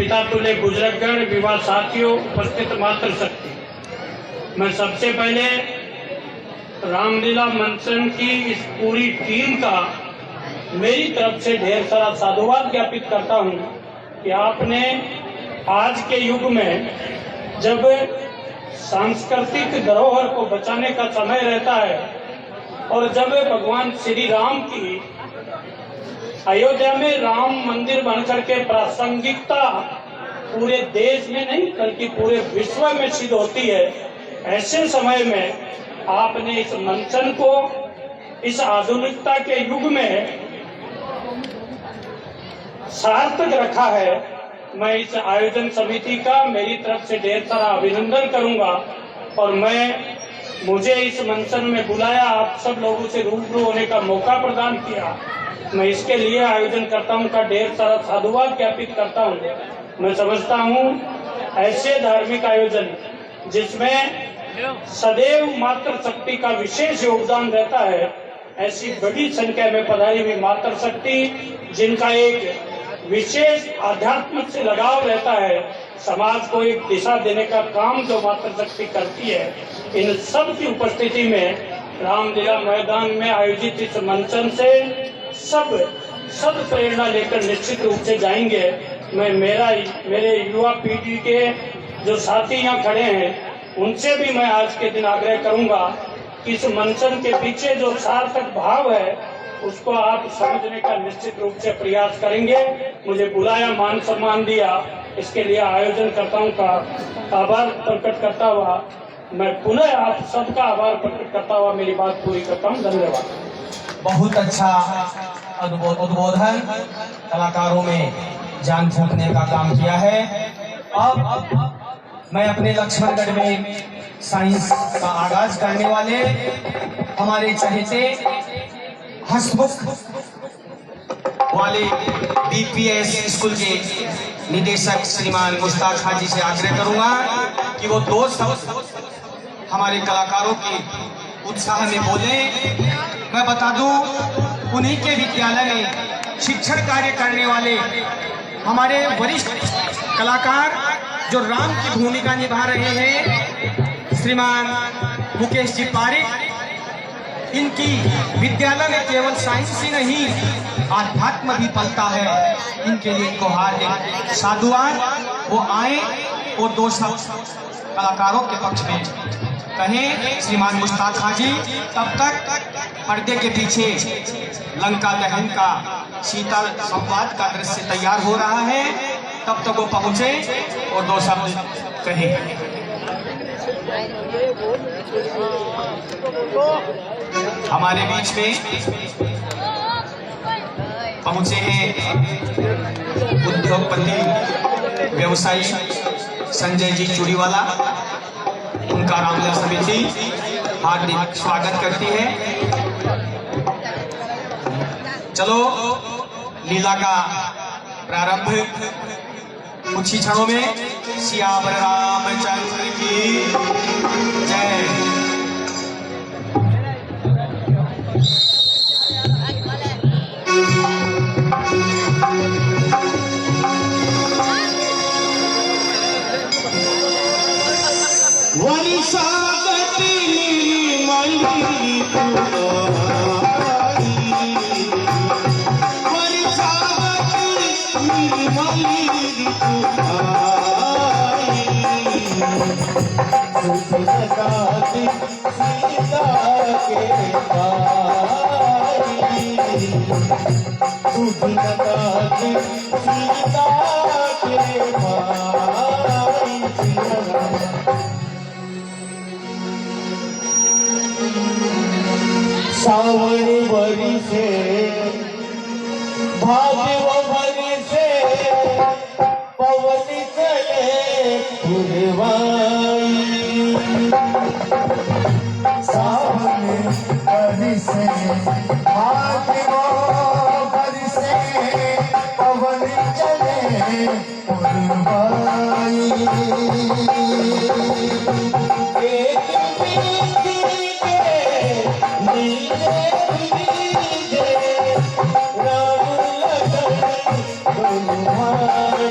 पिता तुल्य बुजुर्गगण, विवाह साथियों, उपस्थित मातृशक्ति, मैं सबसे पहले रामलीला मंचन की इस पूरी टीम का मेरी तरफ से ढेर सारा साधुवाद ज्ञापित करता हूं कि आपने आज के युग में जब सांस्कृतिक धरोहर को बचाने का समय रहता है और जब भगवान श्री राम की अयोध्या में राम मंदिर बनकर के प्रासंगिकता पूरे देश में नहीं बल्कि पूरे विश्व में सिद्ध होती है, ऐसे समय में आपने इस मंचन को इस आधुनिकता के युग में सार्थक रखा है। मैं इस आयोजन समिति का मेरी तरफ से ढेर सारा अभिनंदन करूंगा और मुझे इस मंचन में बुलाया, आप सब लोगों से रूबरू होने का मौका प्रदान किया, मैं इसके लिए आयोजनकर्ताओं का ढेर सारा साधुवाद ज्ञापित करता हूं। मैं समझता हूं ऐसे धार्मिक आयोजन जिसमें सदैव मातृशक्ति का विशेष योगदान रहता है, ऐसी बड़ी संख्या में पधारी हुई मातृशक्ति जिनका एक विशेष आध्यात्म से लगाव रहता है, समाज को एक दिशा देने का काम जो मातृशक्ति करती है, इन सब की उपस्थिति में रामलीला मैदान में आयोजित इस मंचन से सब प्रेरणा लेकर निश्चित रूप से जाएंगे। मैं मेरे युवा पीढ़ी के जो साथी यहाँ खड़े हैं उनसे भी मैं आज के दिन आग्रह करूंगा कि इस मंचन के पीछे जो सार्थक भाव है उसको आप समझने का निश्चित रूप से प्रयास करेंगे। मुझे बुलाया, मान सम्मान दिया, इसके लिए आयोजनकर्ताओं का आभार प्रकट करता हुआ मैं पुनः आप सबका आभार प्रकट करता हुआ मेरी बात पूरी करता हूँ। धन्यवाद। बहुत अच्छा उद्बोधन कलाकारों में जान फूंकने का काम किया है। अब मैं अपने लक्ष्मणगढ़ में साइंस का आगाज करने वाले हमारे चहेते हंसमुख वाले बीपीएस स्कूल के निदेशक श्रीमान मुश्ताक हाजी से आग्रह करूंगा कि वो दो शब्द हमारे कलाकारों के उत्साह में बोले। मैं बता दूं, उन्हीं के विद्यालय में शिक्षण कार्य करने वाले हमारे वरिष्ठ कलाकार जो राम की भूमिका निभा रहे हैं, श्रीमान मुकेश जी पारिक, इनकी विद्यालय में केवल साइंस ही नहीं आध्यात्म भी पलता है। इनके लिए इनको हार्दिक साधुवाद। वो आए और दो शब्द कलाकारों के पक्ष में कहें। श्रीमान मुश्ताक हाजी, तब तक पर्दे के पीछे लंका दहन का शीतल संवाद का दृश्य तैयार हो रहा है, तब तक वो पहुंचे और दो शब्द कहें। हमारे बीच में पहुंचे हैं उद्योगपति व्यवसायी संजय जी चूड़ीवाला। उनका रामलीला समिति हार्दिक स्वागत करती है। चलो लीला का प्रारंभ कुछ ही क्षणों में। सियावर रामचंद्र की जय। सावन बरी से भाग्य भरी से पवन चले पुरवाई। सावन बरी से भाग्य भरी से पवन चले पुरवाई। एक राम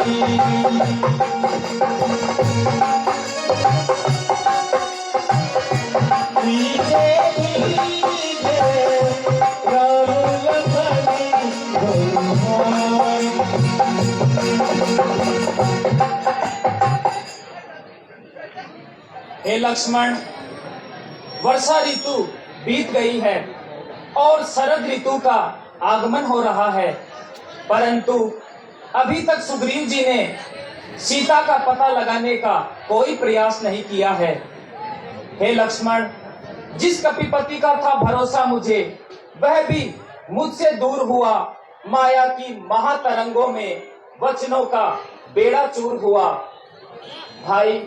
लखन धीरे धीरे राम लखन हनुमान। हे लक्ष्मण, वर्षा ऋतु बीत गई है और शरद ऋतु का आगमन हो रहा है, परंतु अभी तक सुग्रीव जी ने सीता का पता लगाने का कोई प्रयास नहीं किया है। हे लक्ष्मण, जिस कपिपति का था भरोसा मुझे, वह भी मुझसे दूर हुआ। माया की महातरंगों में वचनों का बेड़ा चूर हुआ। भाई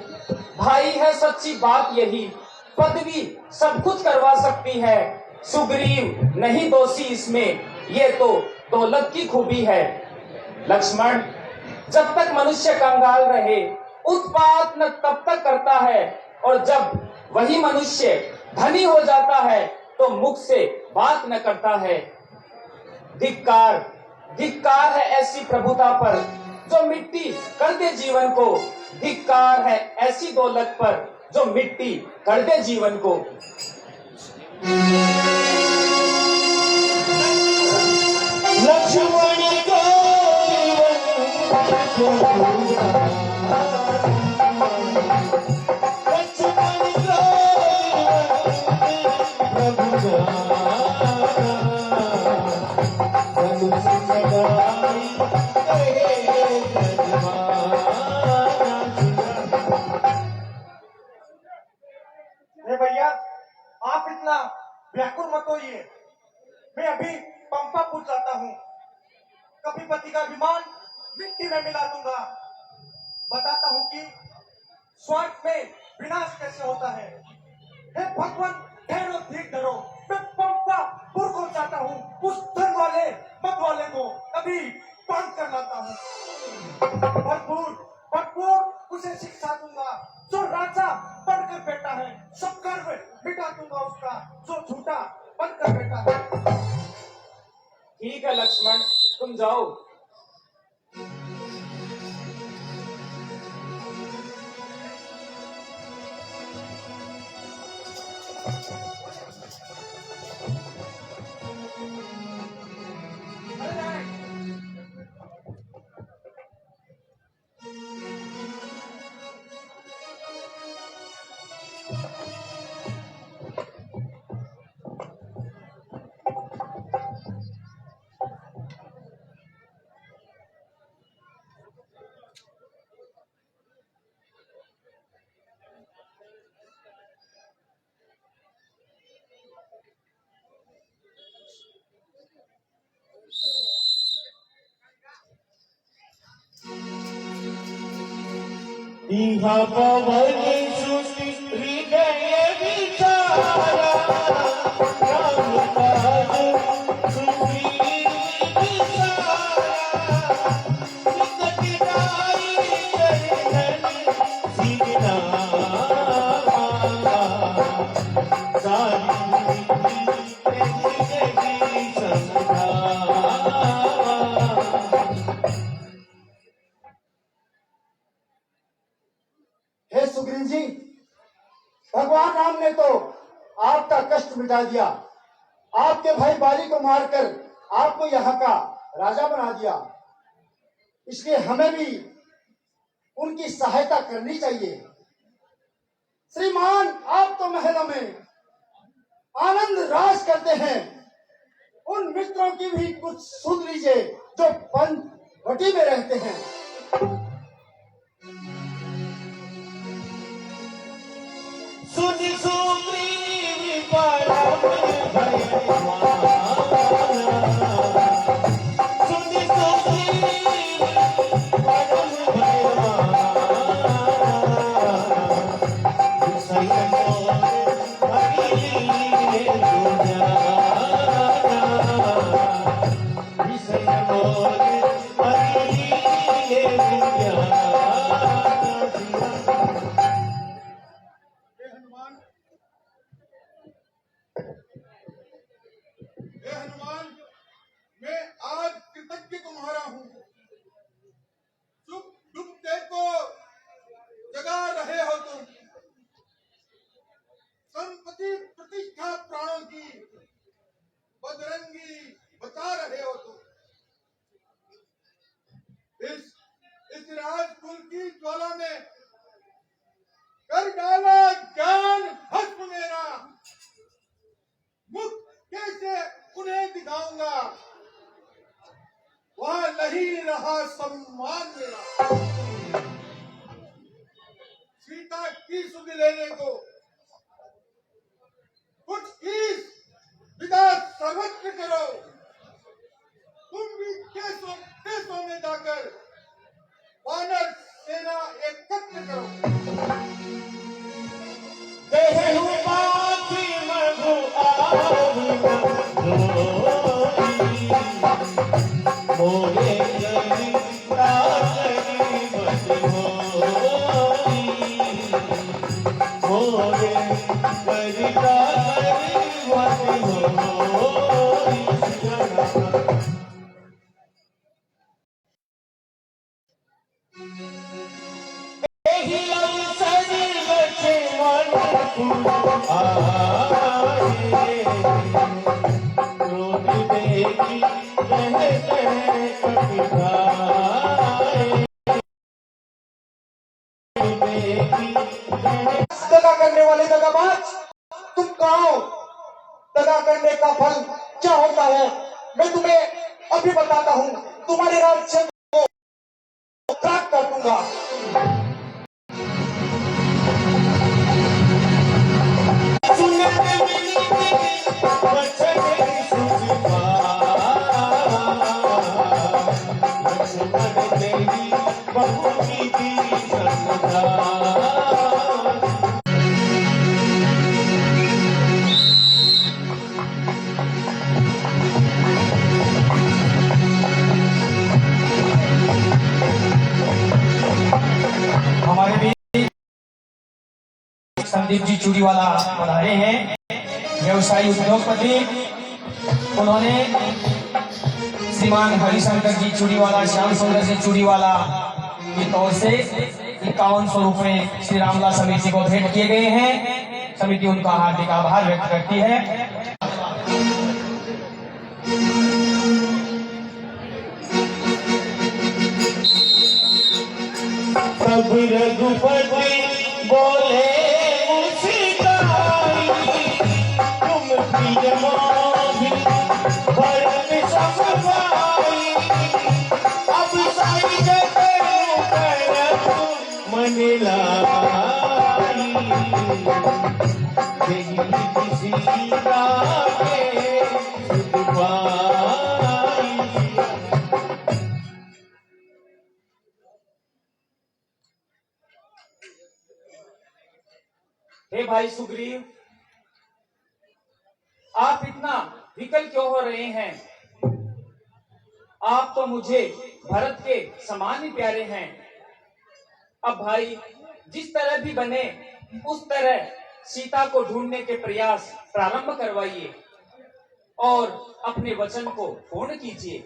भाई है सच्ची बात यही, पदवी सब कुछ करवा सकती है। सुग्रीव नहीं दोषी इसमें, ये तो दौलत की खूबी है। लक्ष्मण, जब तक मनुष्य कंगाल रहे उत्पात न तब तक करता है, और जब वही मनुष्य धनी हो जाता है तो मुख से बात न करता है। धिक्कार धिक्कार है ऐसी प्रभुता पर जो मिट्टी कर दे जीवन को। धिक्कार है ऐसी दौलत पर जो मिट्टी कर दे जीवन को। लक्ष्मण को भैया, आप इतना व्याकुल मत होइए। मैं अभी पंपापुर जाता हूँ, कपिपति का विमान मिट्टी में मिला दूंगा। बताता हूँ कि स्वर्ग में विनाश कैसे होता है। हे भगवान, ठहरो, ठीक धरो। मैं पंपापुर को जाता हूँ, उस धन वाले मत वाले को अभी बंद कर लाता हूँ। भरपूर भरपूर उसे शिक्षा दूंगा। जो राजा बनकर बैठा है, सब गर्व मिटा दूंगा उसका, जो झूठा बनकर बैठा है। ठीक है लक्ष्मण, तुम जाओ। इहा पवन सुति हृदय विचारा, राम काज सुग्रीव विसारा। निकट नाई चरणन सिरनावा, सारी जगी समझावा। हे सुग्रीव जी, भगवान राम ने तो आपका कष्ट मिटा दिया। आपके भाई बाली को मारकर आपको यहाँ का राजा बना दिया। इसलिए हमें भी उनकी सहायता करनी चाहिए। श्रीमान, आप तो महलों में आनंद राज करते हैं, उन मित्रों की भी कुछ सुन लीजिए जो पंचवटी में रहते हैं। सुनि सुग्रीव परम भयमान, सुनि सुग्रीव परम भयमान। विषय मोर हरि दुजाना, विषय मोर हरि इस राजकुल की ज्वाला में कर डाला ज्ञान भस्म मेरा। मुख कैसे उन्हें दिखाऊंगा, वहां नहीं रहा सम्मान मेरा। सीता की सुध लेने को कुछ की विदा सर्वत्र करो। तुम भी केसों केसों में जाकर वानर सेना एकत्र करो। कहूं पापी मधु आवी मोरे गली राजनी मत होई। मोरे गली राजनी मत होई। एही अवसर लक्ष्मण आए। क्रोध देखी रहते कपिताए। देखी दगा करने वाले दगाबाज, तुम कहाँ हो? दगा करने का फल क्या होता है मैं तुम्हें अभी बताता हूँ। तुम्हारे राज्य को प्राप्त कर दूंगा। हमारे बीच संदीप जी चूड़ीवाला पधारे हैं, व्यवसायी उद्योगपति। उन्होंने श्रीमान हरिशंकर जी चूड़ीवाला, श्याम सुंदर जी चूड़ीवाला की तौर से 5100 रुपए श्री रामलाल समिति को भेंट किए गए हैं। समिति उनका हार्दिक आभार व्यक्त करती है। तब रघुपति बोले मुस्काई। तुम प्रिय मोहि भरत सम पाई। अब साई जगत करत मन लाई। देहि सीता के सुध पाई। हे भाई सुग्रीव, आप इतना विकल क्यों हो रहे हैं? आप तो मुझे भरत के समान ही प्यारे हैं। अब भाई जिस तरह भी बने उस तरह सीता को ढूंढने के प्रयास प्रारंभ करवाइए और अपने वचन को पूर्ण कीजिए।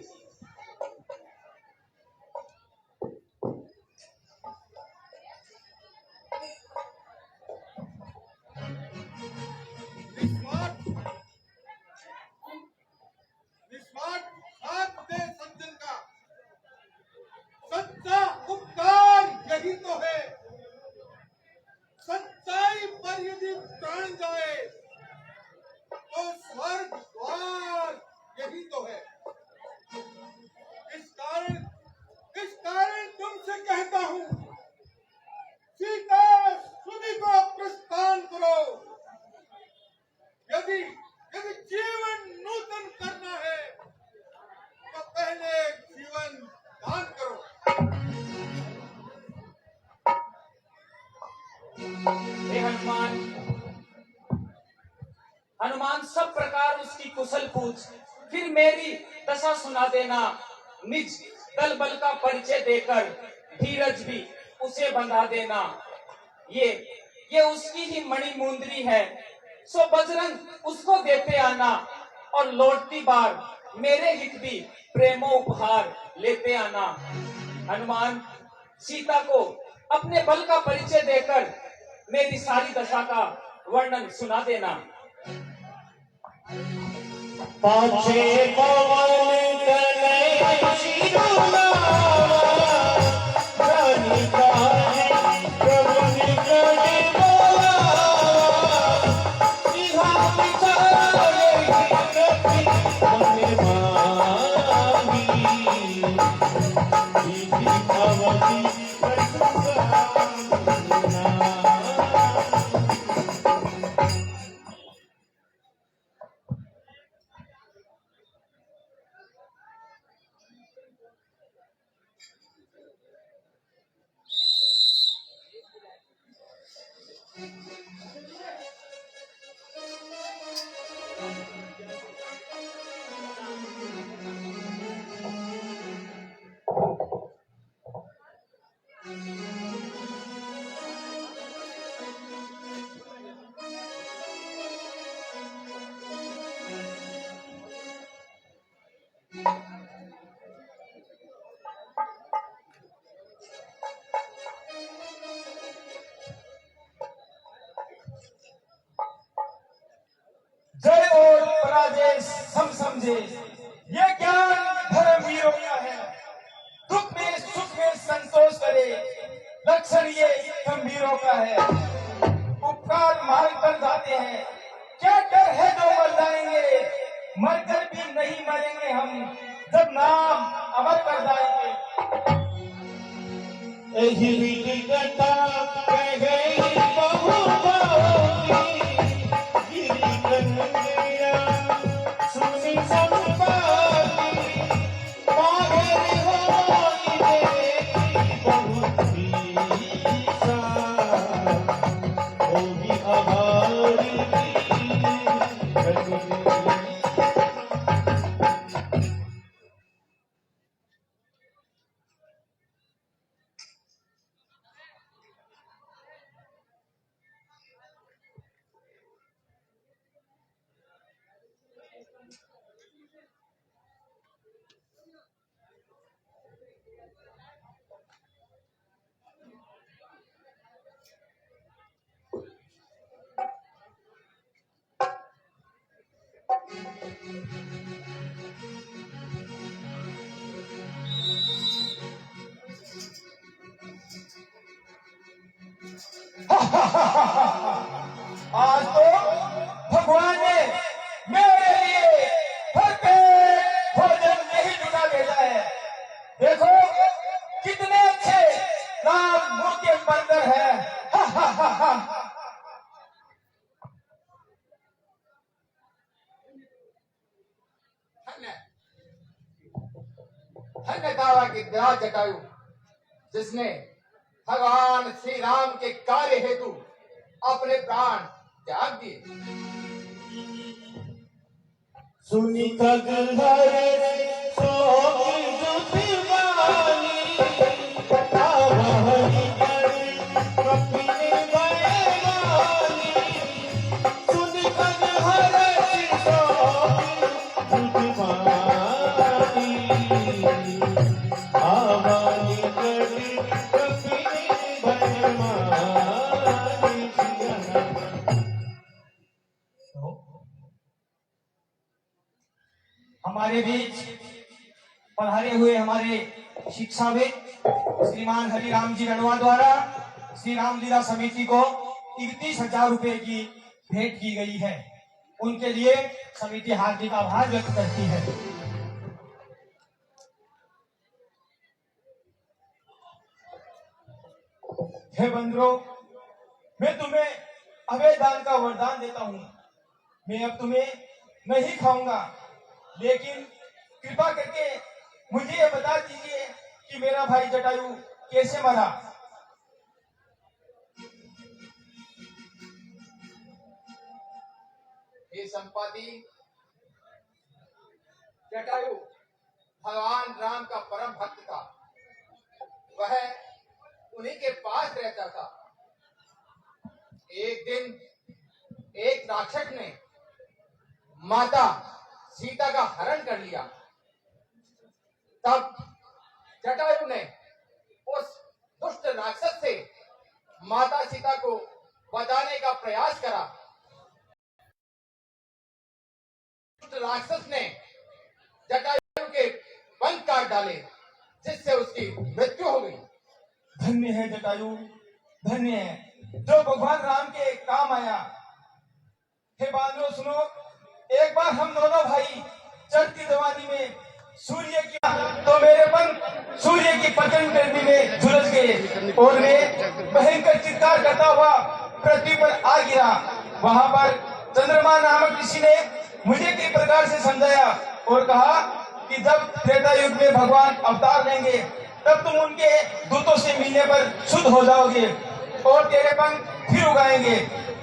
निस्वार्थ साथ दे सज्जन का सच्चा उपकार यही तो है। सच्चाई पर यदि प्राण जाए तो स्वर्ग द्वार यही तो है। इस कारण तुमसे कहता हूँ, सीता सुधि को प्रस्थान करो। यदि जीवन नूतन करना है तो पहले जीवन दान करो। हे हनुमान, हनुमान सब प्रकार उसकी कुशल पूछ, फिर मेरी दशा सुना देना। निज दल बल का परिचय देकर धीरज भी उसे बंधा देना। ये उसकी ही मणि मुंदरी है, सो बजरंग उसको देते आना। और लौटती बार मेरे हित भी प्रेमो उपहार लेते आना। हनुमान, सीता को अपने बल का परिचय देकर मेरी सारी दशा का वर्णन सुना देना। पाछे पवन तनय सिरुनावा। जय और पराजय सम समझे, ये ज्ञान धर्म वीरों का है। दुख में सुख में संतोष करे, लक्षण ये गंभीरों का है। उपकार मार्ग पर जाते हैं, क्या डर है जो मर जाएंगे। मरकर भी नहीं मरेंगे हम, जब नाम अमर कर जाएंगे। एही कथा कह गई बहु बारी, गिरी कन्हैया सुनी संपाती, पागल होई देखी बहुत सा, होगी आभारी कन्हैया। आज तो भगवान ने मेरे लिए भरपेट भोजन नहीं जुटा भेजा है। देखो कितने अच्छे लाल मुंह के बंदर है। धन्य दावा की विराट जटायु, जिसने भगवान श्री राम के कार्य हेतु अपने प्राण त्याग दिए। सुनी कगहरे सोई जुतिवानी, आवहरी करी कपिने बैवानी। सुनी कगहरे सोई जुतिवानी, आवहरी करी कपिने बैवानी। हमारे बीच पधारे हुए हमारे शिक्षाविद श्रीमान हरिराम जी रणवा द्वारा श्री रामलीला समिति को 31,000 रुपए की भेंट की गई है। उनके लिए समिति हार्दिक आभार व्यक्त करती है। हे बंधुओं, मैं तुम्हें अभय दान का वरदान देता हूँ। मैं अब तुम्हें नहीं खाऊंगा, लेकिन कृपा करके मुझे ये बता दीजिए कि मेरा भाई जटायु कैसे मरा। हे संपाति, जटायु भगवान राम का परम भक्त था। वह उन्हीं के पास रहता था। एक दिन एक राक्षस ने माता सीता का हरण कर लिया। तब जटायु ने उस दुष्ट राक्षस से माता सीता को बचाने का प्रयास करा। दुष्ट राक्षस ने जटायु के पंख काट डाले, जिससे उसकी मृत्यु हो गई। धन्य है जटायु, धन्य है जो भगवान राम के काम आया। हे बांधवों सुनो, एक बार हम दोनों भाई चढ़ती जवानी में सूर्य की तो मेरे पंख सूर्य की प्रचंड गर्मी में झुलस गए और मैं भयंकर चित्कार करता हुआ पृथ्वी पर आ गिरा। वहां पर चंद्रमा नामक ऋषि ने मुझे किस प्रकार से समझाया और कहा कि जब त्रेता युग में भगवान अवतार लेंगे तब तुम उनके दूतों से मिलने पर शुद्ध हो जाओगे और तेरे पंख फिर उगाएंगे।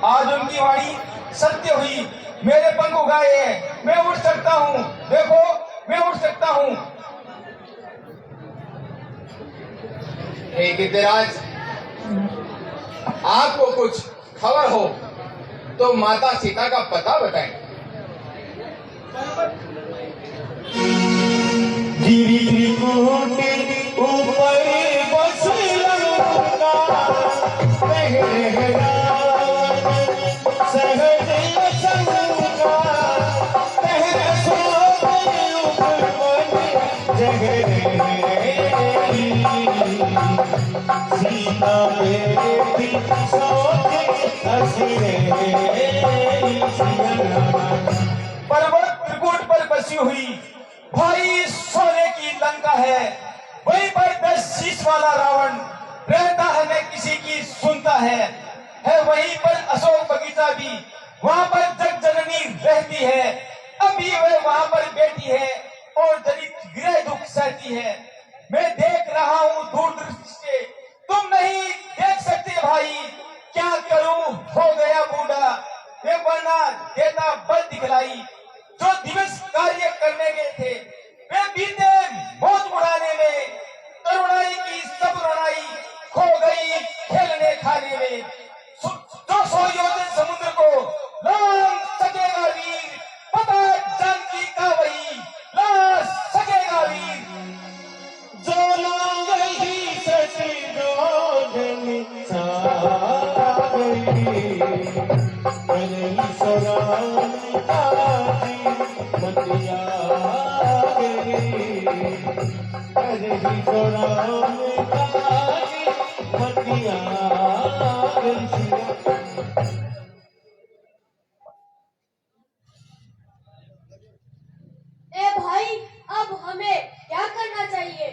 आज उनकी वाणी सत्य हुई, मेरे पंख उगाए हैं, मैं उड़ सकता हूँ। देखो मैं उड़ सकता हूँ। हे गिद्धराज, आपको कुछ खबर हो तो माता सीता का पता बताएं। गिरी त्रिकूटी ऊपर बस लंका, पहरे रावण सहज शंका, पहरे सोए उपवन जगरे, सीता बेटी सोए हंसरे, पर्वत त्रिकूट पर बसी हुई भाई सोने की लंका है। वहीं पर 10 शीश वाला रावण रहता है, न किसी की सुनता है वहीं पर अशोक बगीचा भी, वहां पर जग जननी रहती है। अभी वह वहां पर बैठी है और दलित गृह दुख सहती है। मैं देख रहा हूँ दूर दृष्टि से, तुम नहीं देख सकते भाई। क्या करूं, हो गया बूढ़ा, मैं वरना देता बल दिखलाई। जो दिवस कार्य करने गए थे वे बीते मौत उड़ाने में, करुणाई की सब रुणाई खो गई खेलने खाने में। जो 100 योजन समुद्र को लांग सकेगा वीर, पता जानकी का वही ला सकेगा वीर। जो लोग ही सची जोधनी सागरी, करही सरान काजी मतिया गरी, करही सरान काजी मतिया गरी। ए भाई, अब हमें क्या करना चाहिए?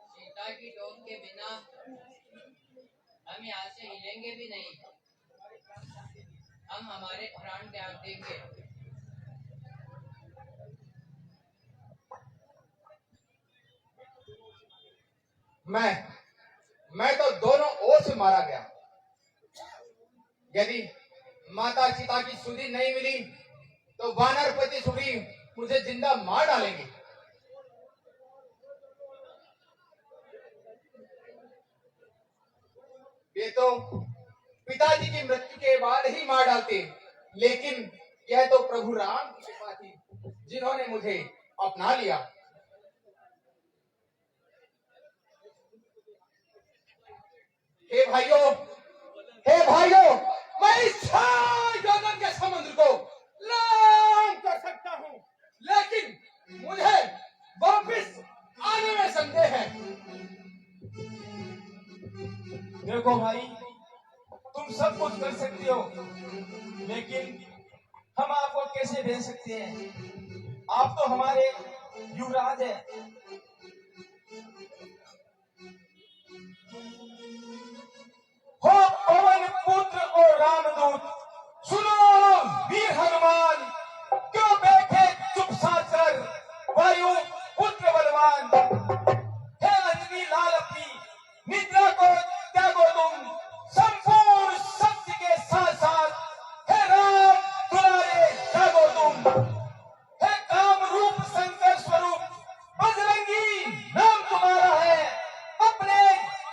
सीता की डोक के बिना हम यहाँ से हिलेंगे भी नहीं। हम हमारे प्राण त्याग देंगे। मैं तो दोनों ओर से मारा गया। यदि माता सीता की सुधि नहीं मिली तो वानरपति सुग्रीव मुझे जिंदा मार डालेंगे। ये तो पिताजी की मृत्यु के बाद ही मार डालते, लेकिन यह तो प्रभु राम की कृपा थी जिन्होंने मुझे अपना लिया। हे भाइयों, मैं इस 6 योजन के समुद्र को लांग कर सकता हूँ, लेकिन मुझे वापस आने में संदेह है। देखो भाई, तुम सब कुछ कर सकते हो, लेकिन हम आपको कैसे दे सकते हैं? आप तो हमारे युवराज हैं। हो पवन पुत्र और रामदूत, सुनो वीर हनुमान, क्यों बैठे चुप साथ कर वायु पुत्र बलवान। हे अंजनी लाल अपनी निद्रा को त्यागो तुम, संपूर्ण शक्ति के साथ साथ हे राम दुलारे जागो तुम। हे काम रूप शंकर स्वरूप बजरंगी नाम तुम्हारा है, अपने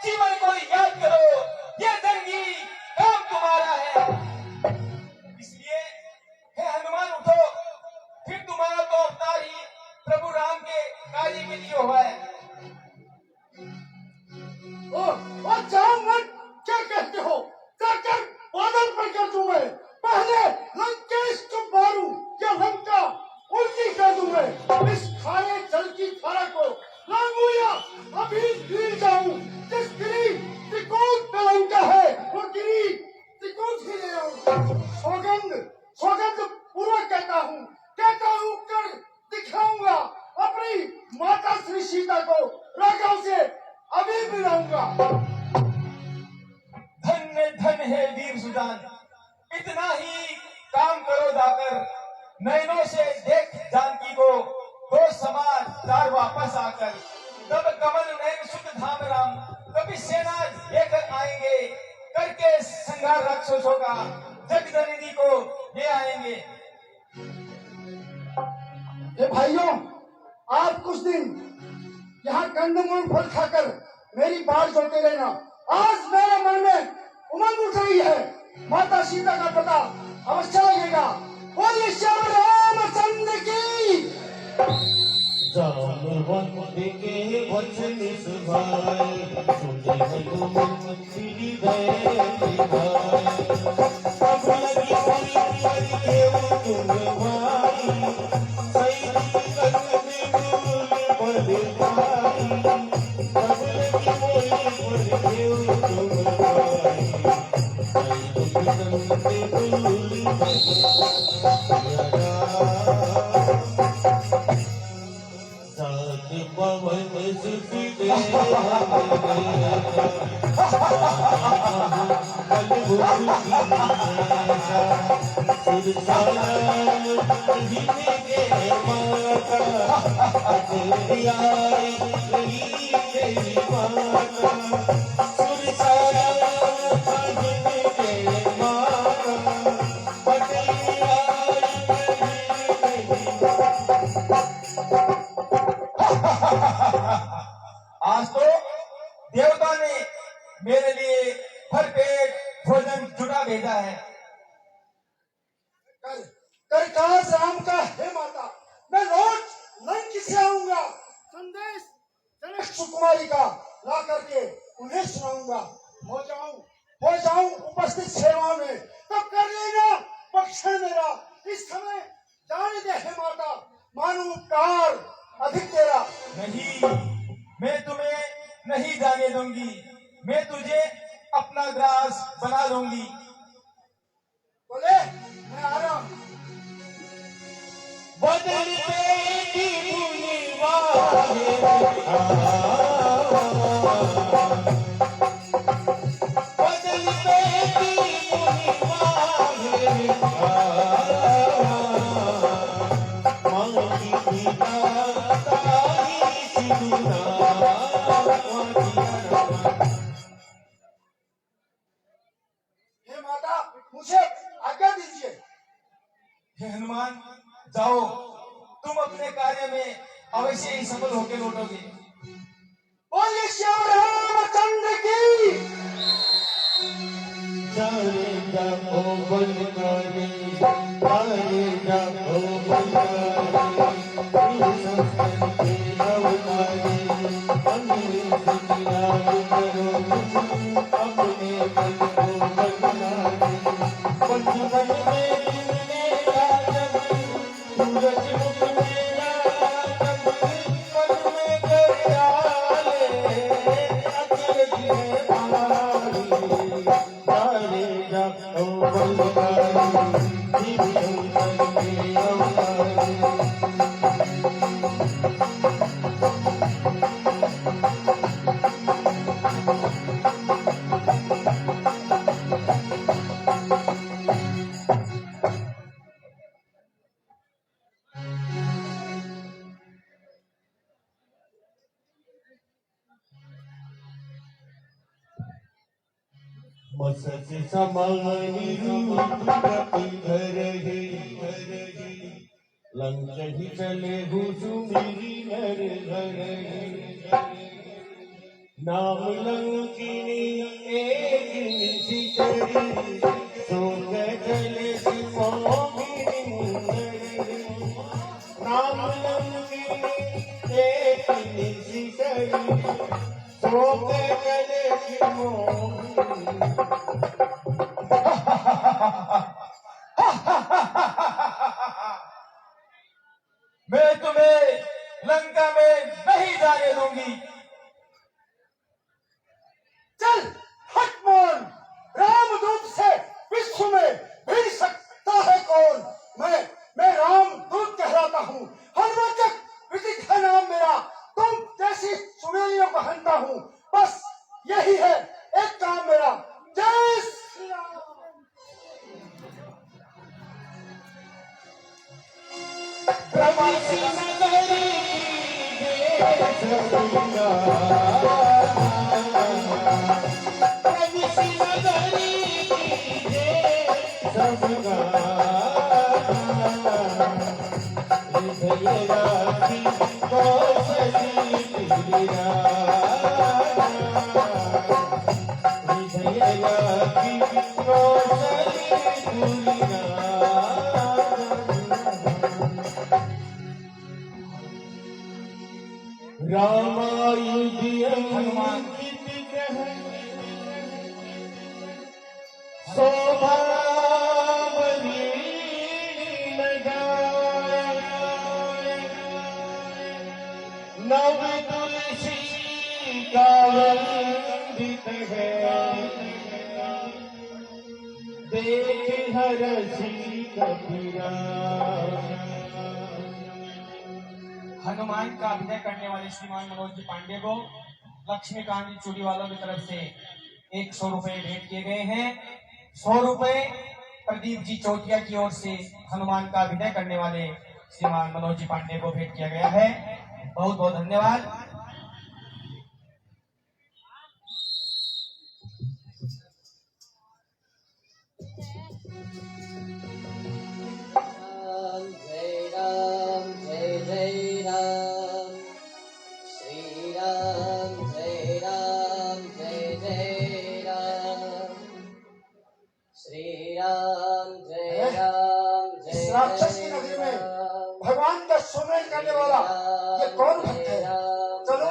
जीवन को याद करो, ये जंगी काम तुम्हारा है। इसलिए हे हनुमान उठो, फिर तुम्हारा तो अवतार ही प्रभु राम के कार्य के लिए हुआ है। जाओ मत, क्या कहते हो? जाकर बादल पर कर दूं मैं, पहले लंकेश को मारूं या लंका उल्टी कर दूं मैं। इस खारे जल की धारा को लांगू या अभी गिर जाऊं। जिस गिरी त्रिकोण में लंका है, वो गिरी त्रिकोण सीता को राघव से अभी मिलाऊंगा। धन्य धन है वीर सुजान, इतना ही काम करो जाकर, नैनों से देख जानकी को, दो समाचार वापस आकर, तब कमल नयन सुख धाम राम, कभी सेना लेकर आएंगे, करके संहार राक्षसों का, जगजननी को ले आएंगे। ये भाइयों, आप कुछ दिन यहाँ कंदमूल फल खाकर मेरी बात जोते रहना। आज मेरे मन में उमंग उठ रही है, माता सीता का पता अवश्य लगेगा। बोलिए श्याम रामचंद्र की। जामवंत के वचन सुभाए, सुने हनुमंती दया निभाए। अब लगी पर केव तुम भाई, सैनिक करने बोल पद भाई। अब लगी पर केव तुम भाई, सैनिक करने बोल पवन सुखी आज तो देवता ने मेरे लिए भरपेट भोजन जुटा भेजा है। कल काश राम का है माता, मैं रोज लंक से आऊंगा, संदेश जनक सुकुमारी का ला करके उन्हें सुनाऊंगा। हो जाऊं उपस्थित सेवा में, तब कर लेना पक्ष है मेरा। इस समय जाने दे है माता, मानो उपकार अधिक तेरा। नहीं, मैं तुम्हें नहीं जाने दूंगी, मैं तुझे अपना ग्रास बना लूंगी। बोले मैं आ रहा हूं। बदलते की दुनिया बदलते की हे माता, मुझे आज्ञा दीजिए। हे हनुमान, जाओ, तुम अपने कार्य में अवश्य ही सफल होकर लौटोगे। बोलिए श्याम रामचंद्र की। जाने जाओ बलकारी, जाने जाओ बलकारी, संस्कृति अवतारी, अन्य दुनिया करो अपने मन को बदलारी। बचपन में तुमने राजब, सूरज मुख में राजब, मन में गरियाले, अकल है भारी। जाने जाओ बलकारी, दिव्य करके अवतारी। मसक समानी रूपति धरहि, लंक ही चले हुसुमिरी नर धरहि। नाम लंकिनी एक निशिचरी, सो चले मोहिनी मुंदरी। नाम लंकिनी एक निशिचरी, सो चले मोहिनी। मैं तुम्हें लंका में नहीं जाने दूंगी। चल हट मोन, रामदूत से विश्व में भिड़ सकता है कौन। मैं रामदूत कहलाता हूँ, हनुमंतक विदित है नाम मेरा। तुम रामायुधियं हनुमान शोभावरी नव तुलसी का वंदित है देख हरसी कबीरा। हनुमान का अभिनय करने वाले श्रीमान मनोज जी पांडे को लक्ष्मीकांत जी चूड़ी वालों की तरफ से 100 रुपए भेंट किए गए हैं। 100 रुपए प्रदीप जी चौटिया की ओर से हनुमान का अभिनय करने वाले श्रीमान मनोज जी पांडे को भेंट किया गया है। बहुत बहुत धन्यवाद। राम जय राम जय जय राम, श्री राम जय राम जय जय राम, श्री राम जय राम इस जय राक्षस की जय नगरी में राम, भगवान का सुमिरन करने वाला ये कौन भक्त है? चलो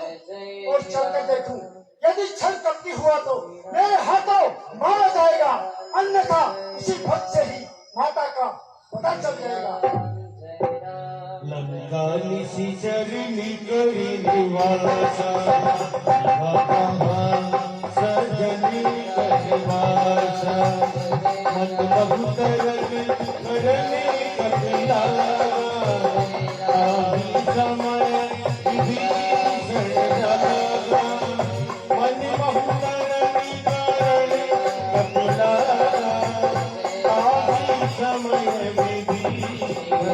और चलकर देखूं। यदि छल कपटी हुआ तो मेरे हाथों मारा जाएगा, अन्यथा इसी भक्त से ही माता का पता चल जाएगा। लंका निशि चरनी करी निवासा सजनी करिवासा मन बहुत करने कपिला आदि समय विभीषण राजा मन बहुत करने कपिला आदि समय विभीषण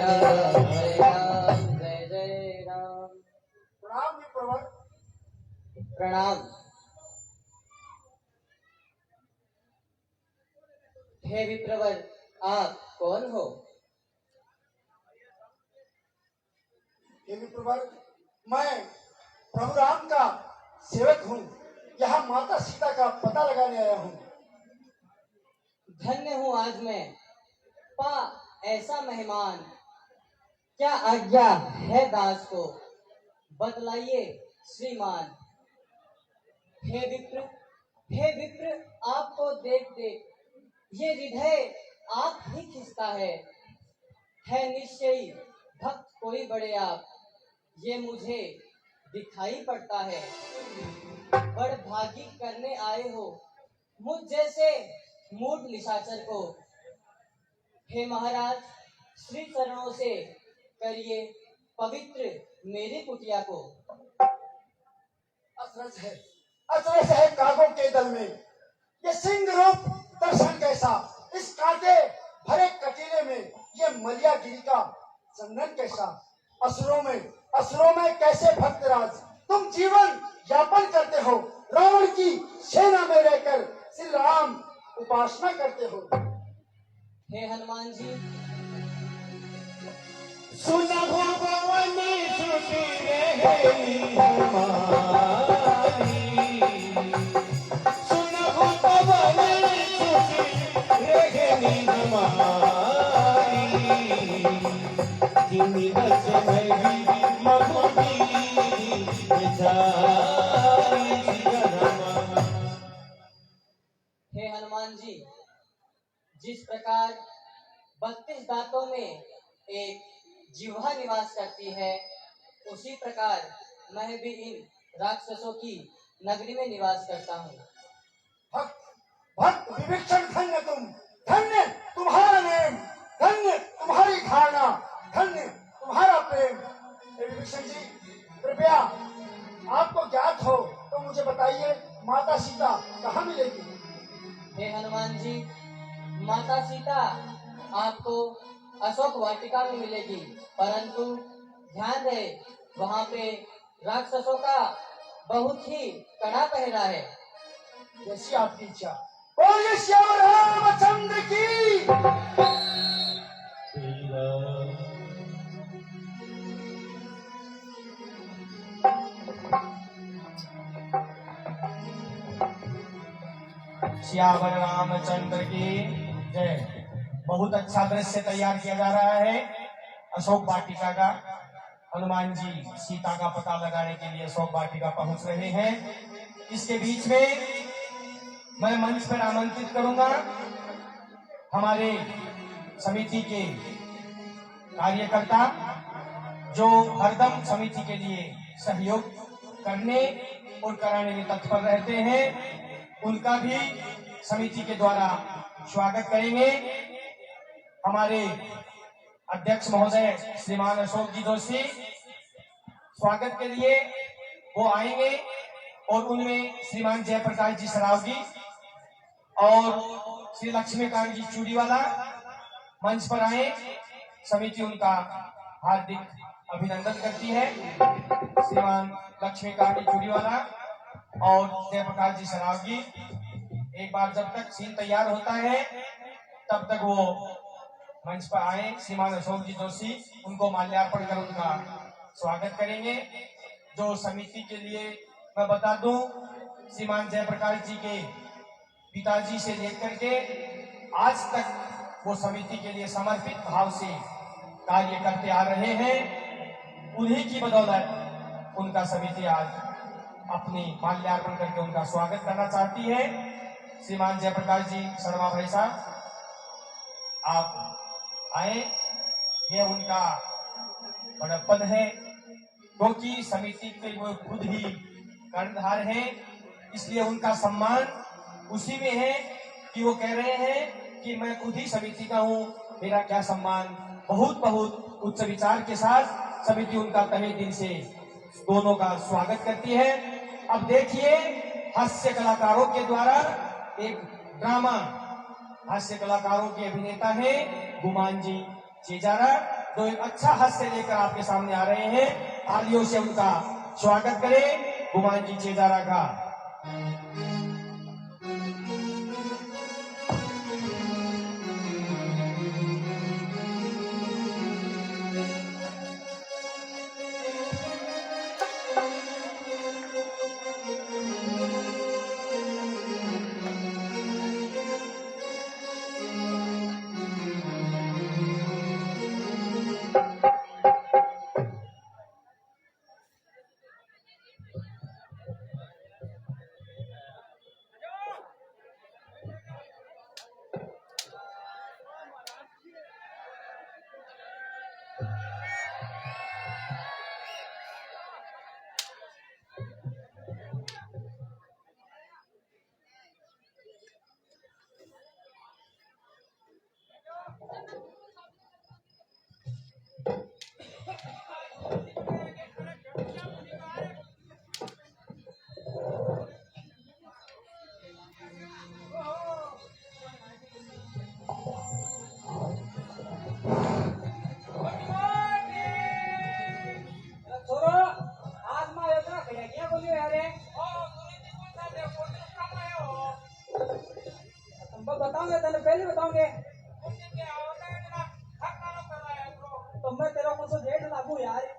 प्रणाम विप्रवर। प्रणाम। हे विप्रवर, आप कौन हो? हे विप्रवर, मैं प्रभु राम का सेवक हूँ। यहाँ माता सीता का पता लगाने आया हूँ। धन्य हूँ आज मैं पा ऐसा मेहमान। क्या आज्ञा है दास को, बतलाइए श्रीमान। हे विप्र आपको देख देख ये हृदय आप ही खिंचता है निश्चयी भक्त कोई बड़े आप, ये मुझे दिखाई पड़ता है। बड़ भागी करने आए हो मुझ जैसे मूढ़ निशाचर को। हे महाराज, श्री चरणों से करिए पवित्र मेरी कुटिया को। अचरज है कागों के दल में ये सिंह रूप दर्शन कैसा। इस कांटे भरे कटीले में ये मलियागिरी का चंदन कैसा। असुरों में कैसे भक्तराज तुम जीवन यापन करते हो। रावण की सेना में रहकर श्री राम उपासना करते हो। हे हनुमान जी, सुनहु पवन सुति रहे हमारी, सुनहु पवन सुति रहे हमारी, जिनि रस में महुदी जाई सिगरमा। हे हनुमान जी, जिस प्रकार 32 दांतों में एक जिह्वा निवास करती है, उसी प्रकार मैं भी इन राक्षसों की नगरी में निवास करता हूँ। भक्त विभीषण, धन्य तुम, धन्य तुम्हारा नेम, धन्य तुम्हारी धारणा, धन्य तुम्हारा प्रेम। हे विभीषण जी, कृपया आपको ज्ञात हो तो मुझे बताइए, माता सीता कहाँ मिलेगी? हे हनुमान जी, माता सीता आपको अशोक वाटिका में मिलेगी, परंतु ध्यान रहे, वहाँ पे राक्षसों का बहुत ही कड़ा पहरा है। जैसी आपकी इच्छा। बोलिए श्याम रामचंद्र की। श्यावर रामचंद्र की जय। बहुत अच्छा दृश्य तैयार किया जा रहा है अशोक वाटिका का। हनुमान जी सीता का पता लगाने के लिए अशोक वाटिका पहुंच रहे हैं। इसके बीच में मैं मंच पर आमंत्रित करूंगा हमारे समिति के कार्यकर्ता जो हरदम समिति के लिए सहयोग करने और कराने में तत्पर रहते हैं, उनका भी समिति के द्वारा स्वागत करेंगे। हमारे अध्यक्ष महोदय श्रीमान अशोक जी जोशी स्वागत के लिए वो आएंगे और उनमें श्रीमान जयप्रकाश जी सरावगी और श्री लक्ष्मीकांत जी चूड़ीवाला मंच पर आए। समिति उनका हार्दिक अभिनंदन करती है। श्रीमान लक्ष्मीकांत जी चूड़ीवाला और जयप्रकाश जी सरावगी, एक बार जब तक सीन तैयार होता है तब तक वो मंच पर आए। श्रीमान अशोक जी जोशी उनको माल्यार्पण कर उनका स्वागत करेंगे। जो समिति के लिए मैं बता दूं, श्रीमान जयप्रकाश जी के पिताजी से लेकर के आज तक वो समिति के लिए समर्पित भाव से कार्य करते आ रहे हैं। उन्हीं की बदौलत उनका समिति आज अपनी माल्यार्पण करके उनका स्वागत करना चाहती है। श्रीमान जयप्रकाश जी शर्मा भाई साहब, आप आए। ये उनका बड़प्पन है क्योंकि समिति के वो खुद ही कर्णधार हैं, इसलिए उनका सम्मान उसी में है कि वो कह रहे हैं कि मैं खुद ही समिति का हूँ, मेरा क्या सम्मान। बहुत बहुत उच्च विचार के साथ समिति उनका तहे दिल से दोनों का स्वागत करती है। अब देखिए हास्य कलाकारों के द्वारा एक ड्रामा, हास्य कलाकारों के अभिनेता है गुमान जी चेजारा, जो एक अच्छा हास्य लेकर आपके सामने आ रहे हैं। तालियों से उनका स्वागत करें गुमान जी चेजारा का। बताऊंगे तेरे पहले बताऊंगे तो मैं तेरा कुछ रेट लागू यार।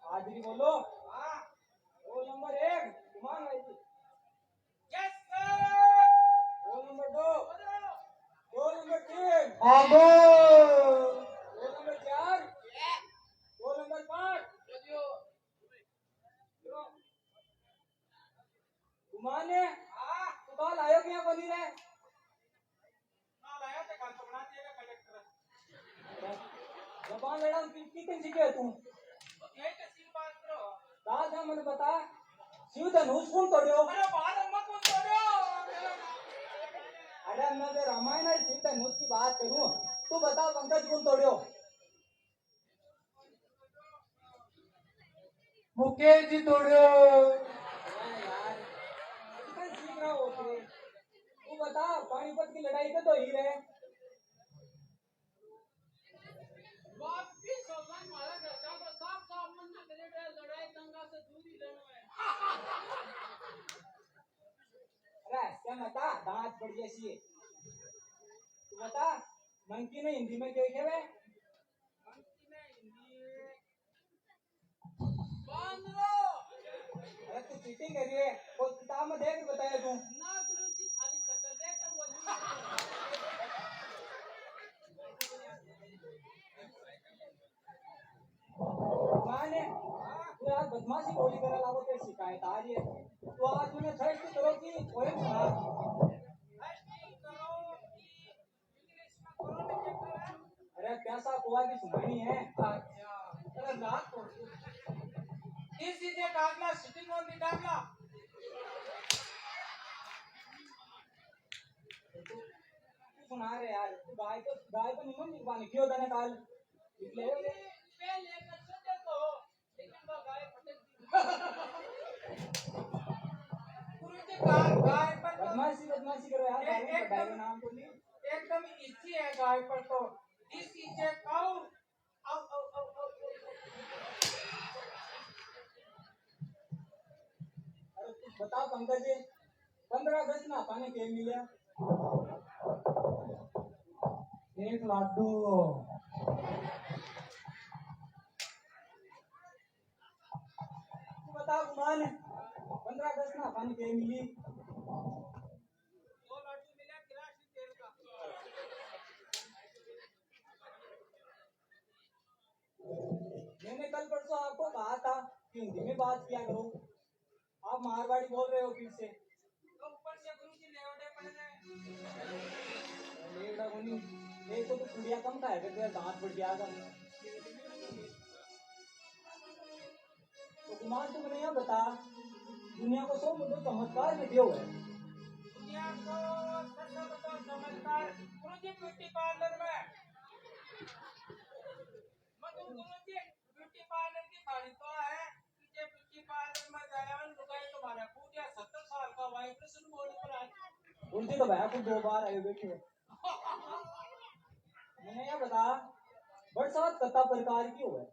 हाजिरी बोलो। रोल नंबर 1 कुमार भाई ji. Yes sir. Roll number 2, roll number 3 आगो। Roll number 4, roll number 5 Kumar ने तो कल आयो क्या बोली रे आया तो कल तो बना दिएगा कलेक्टर जबान लड़ा कितने सीखे तू यही का सीन बात करो दादा मैंने बता शिव धनुष कौन तोड़ियो। अरे बाल अम्मा कौन तोड़ियो। अरे मैं रामायण है शिव धनुष की के जी तोड़ो। कितना सीख रहा हो तू बता, पानीपत की लड़ाई का तो ही रहे। अरे क्या बता, दांत पड़ जैसी है। तू बता, मंकी ने हिंदी में क्या खेवे? अरे तू चीटिंग कर रही है, कोई किताब में देख के बताया तू। माने तू यार बदमाशी बोली करे लागो, तेरी शिकायत आ रही है। तो आज मैंने फर्स्ट करो की पोएम सुना। अरे कैसा कुआ की सुनानी है। अरे रात को इस चीजें डालना, सिटिंग ऑन दी डालना। तू सुना रहे यार, तू गाय को निमन लिखवाने क्यों था काल निकले गाय पर तो बदमाशी करो यार, गाय में पटाएगा नाम तो नहीं। एकदम इच्छी है गाय पर तो। इस चीजें खाओ। आओ आओ आओ आओ। अरे कुछ बताओ पंकज जी, 15 अगस्त में पाने के मिले एक लाडू। तू बता गुमान, 15 अगस्त में पाने के मिली। मैंने कल परसों आपको कहा था कि हिंदी में बात किया करो, आप मारवाड़ी बोल रहे हो फिर से। लेवड़ा कोनी, एक तो चिड़िया कम खाए थे, तेरा दांत बढ़ गया था। तो कुमार तुम नहीं यह बता, दुनिया को 100 मुद्दों चमत्कार में क्यों है? दुनिया को चमत्कार गुरुजी ब्यूटी पार्लर में। ब्यूटी पार्लर की बारी तो है कि ब्यूटी पार्लर में जाया लुगाई तुम्हारा पूजा 70 साल का वाइब्रेशन बोर्ड पर आ। उल्टी तो भैया खुद 2 बार आए बैठे। मैंने यह बता, बरसात कता प्रकार की हो है?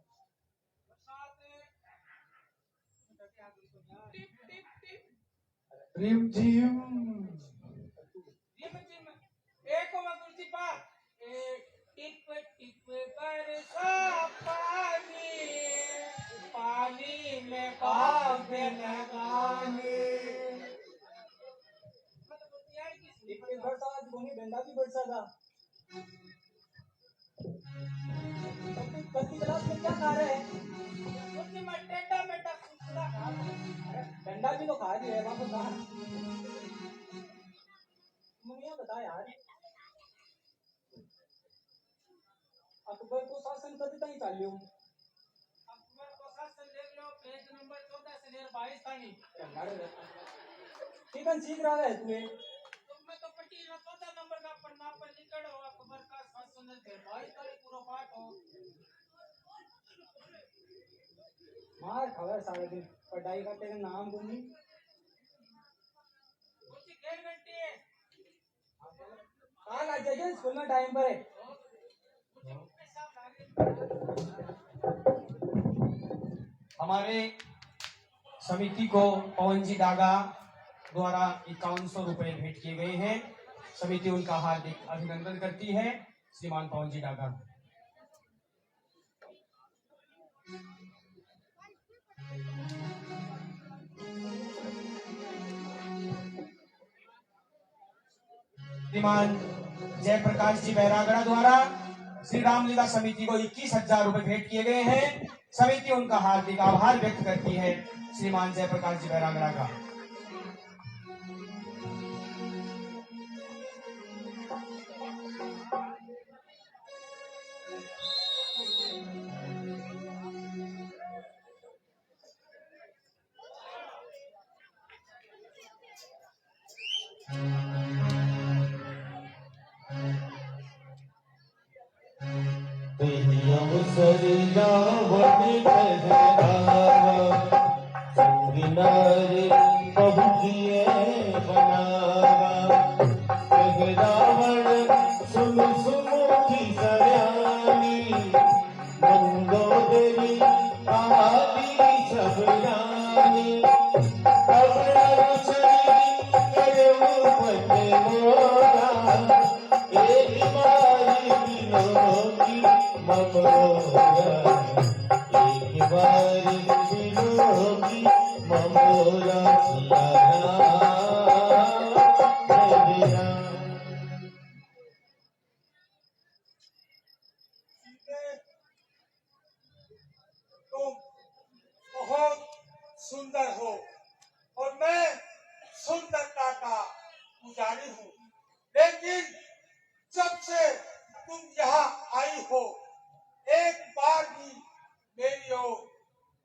रिम जिम रिम जिम एक को गुरुजी पा टिप टिप बरसा पानी, पानी में भाग लगाने। एक बरसात कोनी डंडा भी बरसा था। कच्ची क्लास में क्या खा रहे हैं? गुरुजी मैं टेढ़ा मेढ़ा कुचला खा रहा हूं। डंडा भी तो खा रही है वापस कहा। मुझे बता यार, अकबर को शासन कभी तक चालियो? अकबर को शासन देख लो, पेज नंबर 14 से लेकर 22 तानी। चिकन सीख रहा है तू? मैं तो पट्टी 14 नंबर का पन्ना पर लिखा हो अकबर का शासन है 22 तारीख पूरा पाठ हो। मार खबर सारे दिन पढ़ाई का, तेरे नाम को नहीं। कुछ डेढ़ घंटे कल आ जाइए स्कूल में टाइम पर है। हमारे समिति को पवन जी डागा द्वारा 5100 रुपए भेंट किए गए हैं। समिति उनका हार्दिक अभिनंदन करती है। श्रीमान पवन जी डागा। श्रीमान जयप्रकाश जी बैरागड़ा द्वारा श्री रामलीला समिति को 21,000 रुपए भेंट किए गए हैं। समिति उनका हार्दिक आभार व्यक्त करती है। श्रीमान जयप्रकाश जी बैरागड़ा का। अवसर जावण ठहरावा मोठी सयानी मंगोदरी आदि सब जानी अपना शरीर करे उपते मोरा एक बारी बिनो की ममोरा एक बारी बिनो की ममोरा तुम बहुत सुंदर हो और मैं सुंदरता का पुजारी हूँ, लेकिन जब से तुम यहाँ आई हो एक बार भी मेरी ओर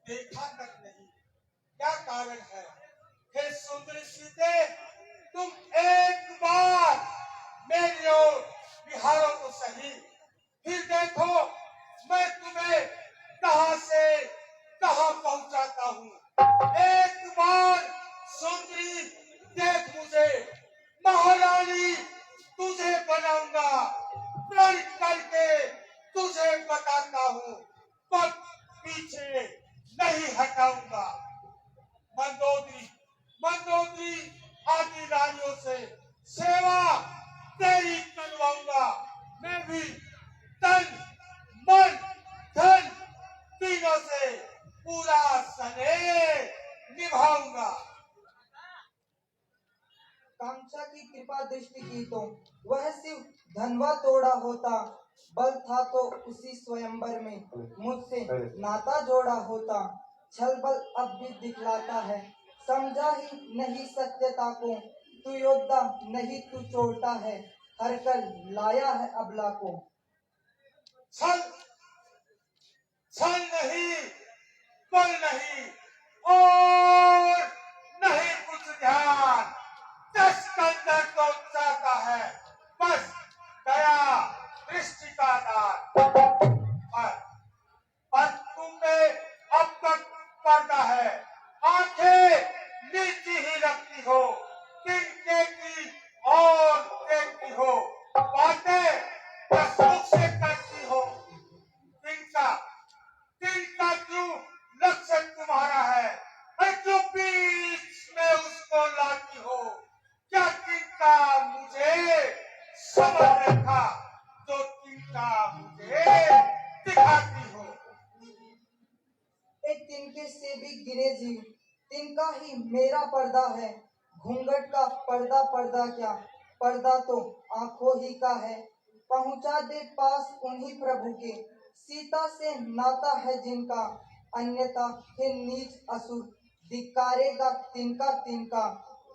देखा तक नहीं। क्या कारण है? हे सुंदरी सीते, तुम एक बार मेरी ओर निहारो तो सही, फिर देखो मैं तुम्हें कहां से कहां पहुंचाता हूँ। एक बार सुंदरी देख मुझे, महारानी तुझे बनाऊंगा, प्रण करके तुझे बताता हूँ, पर पीछे नहीं हटाऊंगा। मंदोदरी मंदोदरी आदि रानियों से सेवा तेरी करवाऊंगा। मैं भी तन मन धन तीनों से पूरा स्नेह निभाऊंगा। कांक्षा की कृपा दृष्टि की तो वह शिव धनवा तोड़ा होता, बल था तो उसी स्वयंवर में मुझसे नाता जोड़ा होता। छल बल अब भी दिखलाता है, समझा ही नहीं सत्यता को, तू योद्धा नहीं तू चोरता है, हर कर लाया है अबला को। छल छल नहीं, बल नहीं और नहीं कुछ ध्यान, दस कंधर को चाहता है बस दया दृष्टि का दान। पर तुम में अब तक पर्दा है, आंखें नीची ही रखती हो, तिनके की और देखती हो, बातें बस मुख से करती हो। तिनका तिनका क्यों लक्ष्य तुम्हारा है, क्यों बीच में उसको लाती हो? क्या तिनका मुझे समझ रखा तो तिनका मुझे दिखाती हो? एक तिनके से भी गिरे जीव, तिनका ही मेरा पर्दा है। घूंघट का पर्दा पर्दा क्या, पर्दा तो आंखों ही का है। पहुंचा दे पास उन्हीं प्रभु के, सीता से नाता है जिनका, अन्यथा है नीच असुर, धिक्कारेगा तिनका तिनका।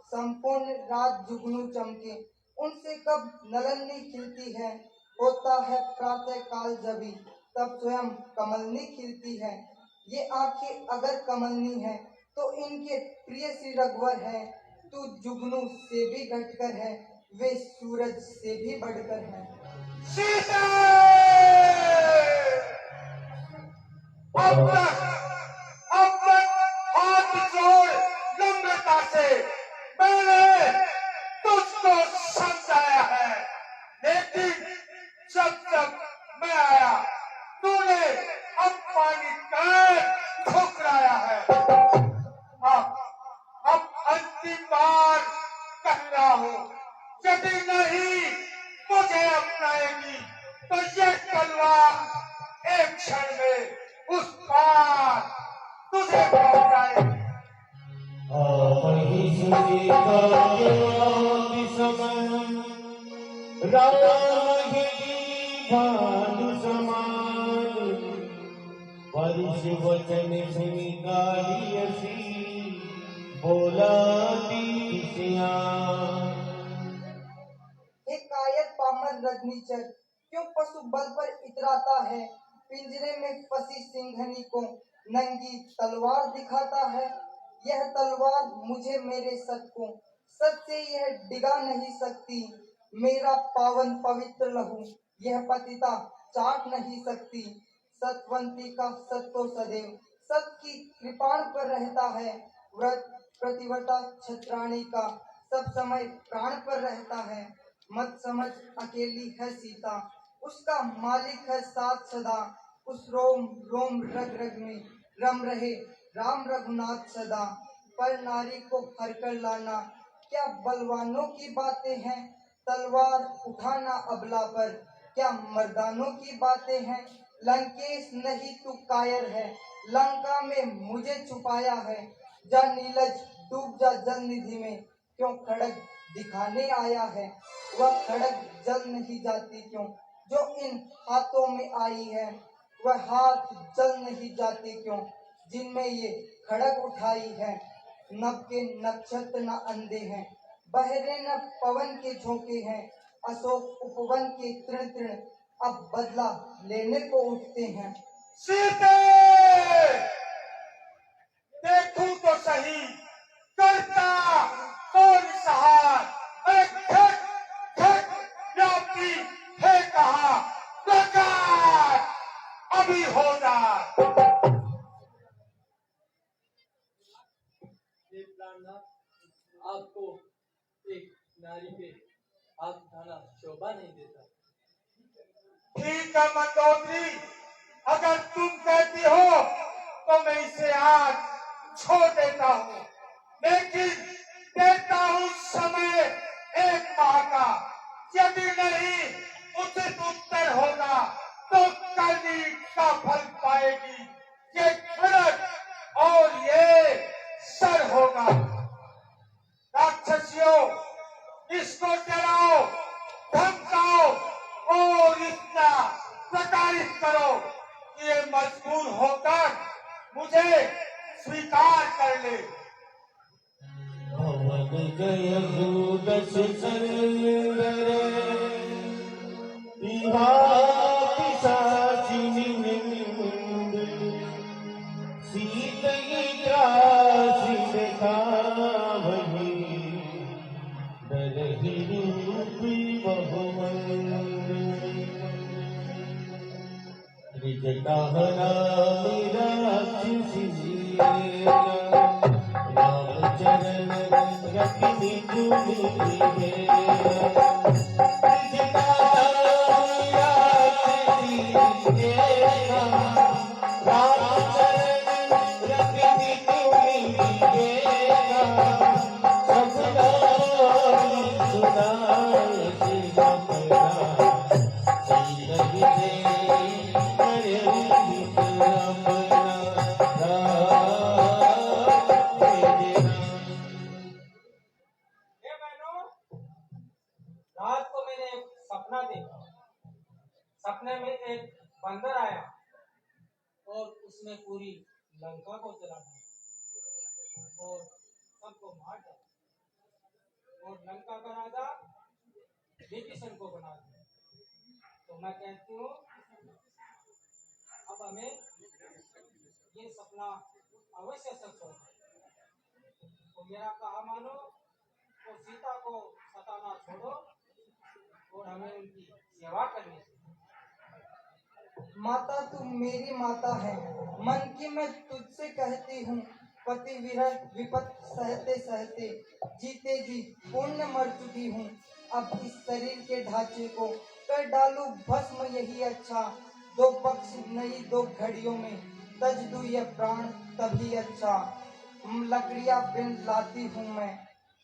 संपूर्ण रात जुगनू चमके, उनसे कब नलनी खिलती है, होता है प्रातः काल जबी, तब स्वयं कमलनी खिलती है। ये आंखें अगर कमलनी है तो इनके प्रिय श्री रघुवर है, तू जुगनू से भी घटकर है, वे सूरज से भी बढ़कर है। सीता अब तक हाथ जोड़ नम्रता से मैंने तुझको समझाया है, लेकिन जब मैं आया तूने अपमानित कर ठुकराया है। अब अंतिम बार कह रहा हूँ, यदि नहीं मुझे अपनाएगी तो ये तलवार एक क्षण में उस पार तुझे पहुंचाएगी। आपहि सुचिता ज्योति समान राम ही भानु समान परिश वचन सुनि कालियसी बोला दीसियान। एक कायर पामर रजनीचर क्यों पशु बल पर इतराता है, पिंजरे में फंसी सिंघनी को नंगी तलवार दिखाता है। यह तलवार मुझे मेरे सत को, सत से यह डिगा नहीं सकती, मेरा पावन पवित्र लहू यह पतिता चाट नहीं सकती। सतवंती का सत तो सदैव सत की कृपाण पर रहता है, व्रत प्रतिव्रता छत्राणी का सब समय प्राण पर रहता है। मत समझ अकेली है सीता, उसका मालिक है साथ सदा, उस रोम रोम रग रग में रम रहे राम रघुनाथ सदा। पर नारी को हर कर लाना क्या बलवानों की बातें हैं, तलवार उठाना अबला पर क्या मर्दानों की बातें हैं। लंकेश नहीं तू कायर है, लंका में मुझे छुपाया है। जा नीलज डूब जा जल निधि में, क्यों खड़ग दिखाने आया है। वह खड़ग जल नहीं जाती क्यों, जो इन हाथों में आई है। वह हाथ जल नहीं जाते क्यों, जिनमें ये खड़ग उठाई है। नभ के नक्षत्र न अंधे हैं, बहरे न पवन के झोंके हैं। अशोक उपवन के तृण तृण अब बदला लेने को उठते हैं। सीते देखूं तो सही करता कौन सहार। अरे खट खट व्यापी है कहा प्रकाश अभी होगा। आपको एक नारी पे हाथ उठाना शोभा नहीं देता। ठीक है मंदोदरी, अगर तुम कहती हो तो मैं इसे आज छोड़ देता हूँ, लेकिन देता हूँ समय 1 माह का। यदि नहीं उचित उत्तर होगा तो करनी का फल पाएगी। ये खड़ग और ये सर होगा। राक्षसियों, इसको डराओ धमकाओ और इतना प्रताड़ित करो कि ये मजबूर होकर मुझे स्वीकार कर ले। भवन जय भूदश सुंदर पिशाचिनी निंद सीतई त्रासी दिखावही दरहि रूपी बहुमंद रिजटाहना मेरा रामचरण रखनी चुनी रात को मैंने एक सपना देखा। सपने में एक बंदर आया और उसने पूरी लंका को जला दिया और सबको मार डाला और लंका का राजा विभीषण को बना दिया। तो मैं कहती हूँ अब हमें ये सपना अवश्य सच हो। तो मेरा कहा मानो तो सीता को सताना छोड़ो और हमें उनकी सेवा करनी चाहिए। माता तू मेरी माता है, मन की मैं तुझसे कहती हूँ। पति विरह विपत सहते सहते जीते जी पुण्य मर चुकी हूँ। अब इस शरीर के ढांचे को कर डालूं भस्म यही अच्छा। 2 पक्ष नई 2 घड़ियों में तज दूं ये प्राण तभी अच्छा। लकड़ियां बिन लाती हूँ मैं,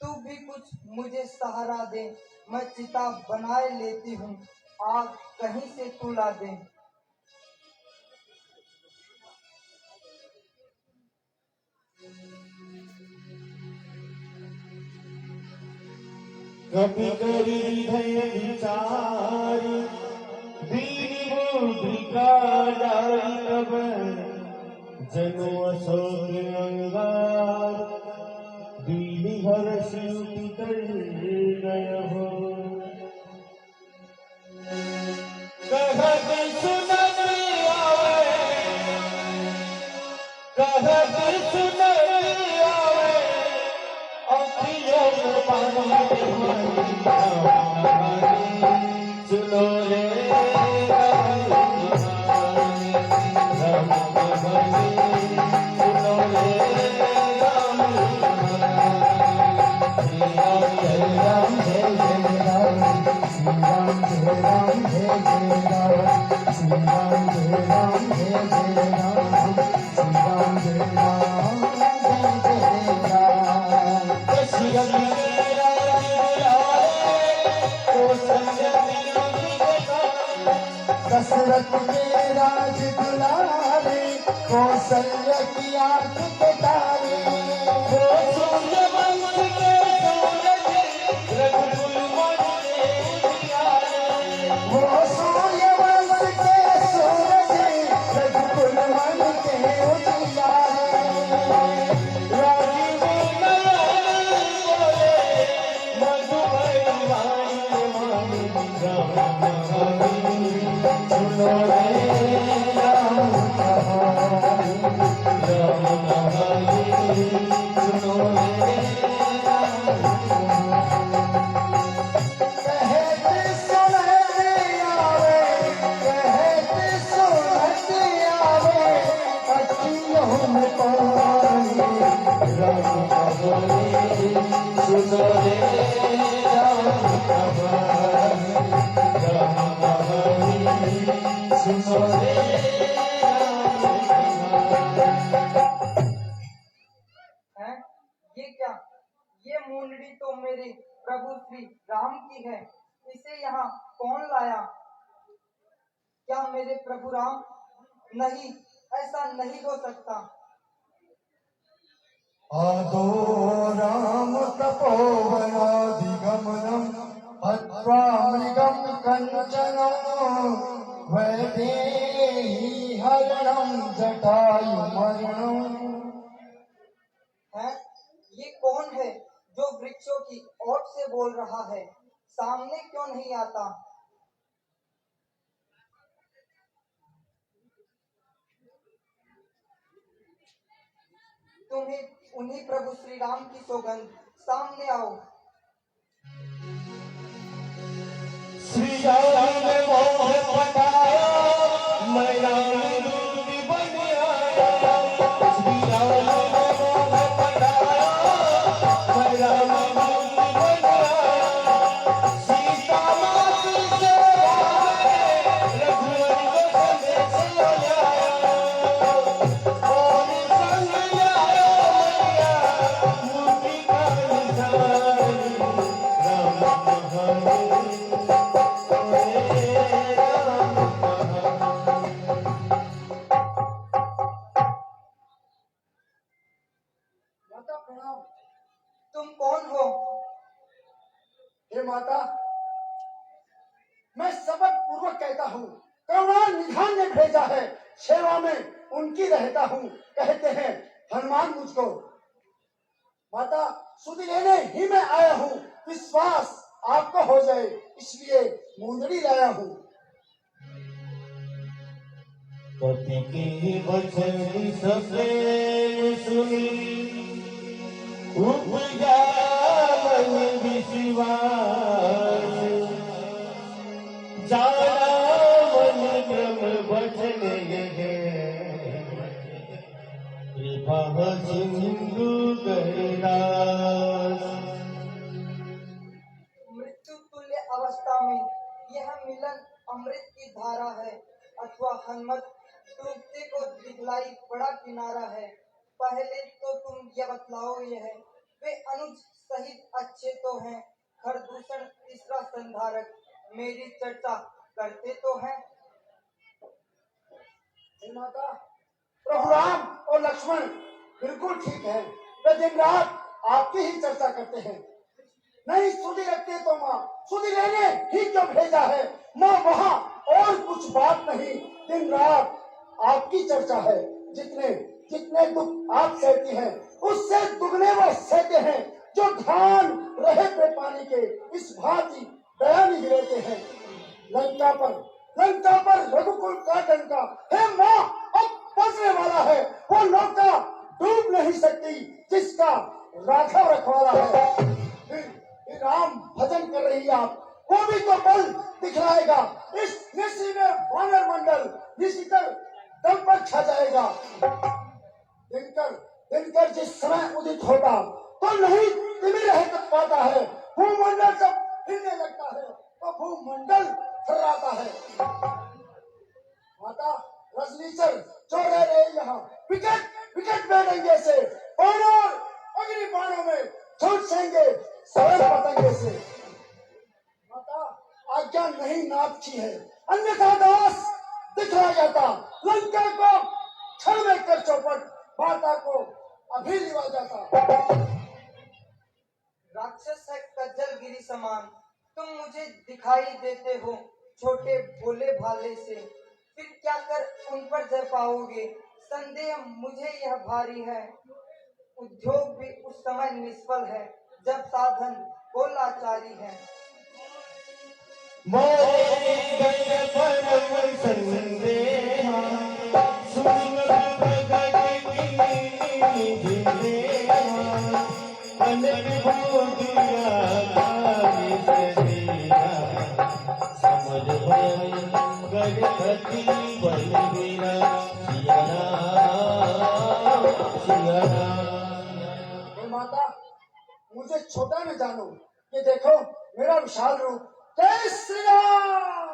तू भी कुछ मुझे सहारा दे। मैं चिता बनाए लेती हूँ, आग कहीं से तू ला दे। कभी करी हृदय विचारी दीन मुद्रिका डारी तब जनो अशोक अंगार दीन हर्ष उतर गय हो। कहत सुनत आवे, कहत सुनत आवे अखियों पानी सुनो रे सुनो रे राम जय राम जय जय राम, श्री राम जय राम जय जय राम। श्री राम जय राम जय जय राम श्री राम जय राम जय जय राम दशरथ के राज दुलारे कौशल्य की आंख के तारे वो सूर्यवंश के सूरज रघुकुल मन के उजियारे राजीव नयन बोले मधुबन वाणी सुनो रे राम कहानी राम कहानी सुनो रे कहते सुनते आवे कहते सुनते आवे अखियों में पानी राम कहानी सुनो रे राम कहानी राम कहानी सुनो रे हैं? ये क्या? ये मुंडरी तो मेरे प्रभु श्री राम की है। इसे यहाँ कौन लाया? क्या मेरे प्रभु राम? नहीं, ऐसा नहीं हो सकता। आदो राम तपोवनादिगमनम् हत्वा मृगं कञ्चनम् वैदेही हरणं जटायुमरणम् है? ये कौन है जो वृक्षों की ओट से बोल रहा है? सामने क्यों नहीं आता? तुम्हें उन्हीं प्रभु श्री राम की सौगंध, सामने आओ। श्री राम ने मोह पटाया मैं राम दूत बन आया श्री राम ने मोह पटाया मैं राम दूत बन आया सीता माता से रघुवर को संदेश लाया और संग लाया मैया मूर्ति का निशान राम कहानी माता प्रणाम। तुम कौन हो? हे माता, मैं सबक पूर्वक कहता हूँ, करुणा निधान ने भेजा है, सेवा में उनकी रहता हूँ। कहते हैं हनुमान मुझको। माता, सुध लेने ही मैं आया हूँ, विश्वास आपको हो जाए इसलिए मुंदरी लाया हूँ। पति के वचन सप्रेम सुनी उपजा मन विश्वास जाना मन ब्रह्म वचन यह कृपा सिंधु कैलास मृत्यु तुल्य अवस्था में यह मिलन अमृत की धारा है अथवा हनुमत डूबते को दिखलाई बड़ा किनारा है। पहले तो तुम यह बतलाओ, यह वे अनुज सहित अच्छे तो हैं, खरदूषण तीसरा संधारक मेरी चर्चा करते तो हैं। हे माता, प्रभु राम और लक्ष्मण बिल्कुल ठीक है, वे दिन रात आपकी ही चर्चा करते हैं। नहीं सुधी रखते तो माँ, सुधी लेने ही क्यों भेजा है? माँ वहाँ और कुछ बात नहीं, दिन रात आपकी चर्चा है। जितने जितने दुख आप सहती हैं उससे दुगने वो सहते हैं जो धान रहे पे पानी के इस भांति दया निगलते हैं। लंका पर रघुकुल का डंका है माँ अब बचने वाला है। वो नौका डूब नहीं सकती जिसका राघव रखवाला है। फिर राम भजन कर रही आप, वो भी तो बल दिखलाएगा। इस ऋषि में वानर मंडल ऋषिकर दम पर छा जाएगा। दिनकर जिस समय उदित होगा तो नहीं तिमिर रह पाता है। भूमंडल सब हिलने लगता है तो भूमंडल थर्राता है। टीचर जो रह रहे यहाँ विकेट विकेट बैठेंगे से और अग्नि बाणों में छूट सेंगे सड़क पतंगे से। माता आज्ञा नहीं नाथ की है, अन्यथा दास दिखला जाता, लंका को क्षण में कर चौपट, माता को अभी लिवा जाता। राक्षस है कज्जल गिरी समान, तुम मुझे दिखाई देते हो छोटे भोले भाले से, फिर क्या कर उन पर जय पाओगे, संदेह मुझे यह भारी है। उद्योग भी उस समय निष्फल है जब साधन को लाचारी है। हे माता मुझे छोटा न जानो, ये देखो मेरा विशाल रूप, जय श्री राम।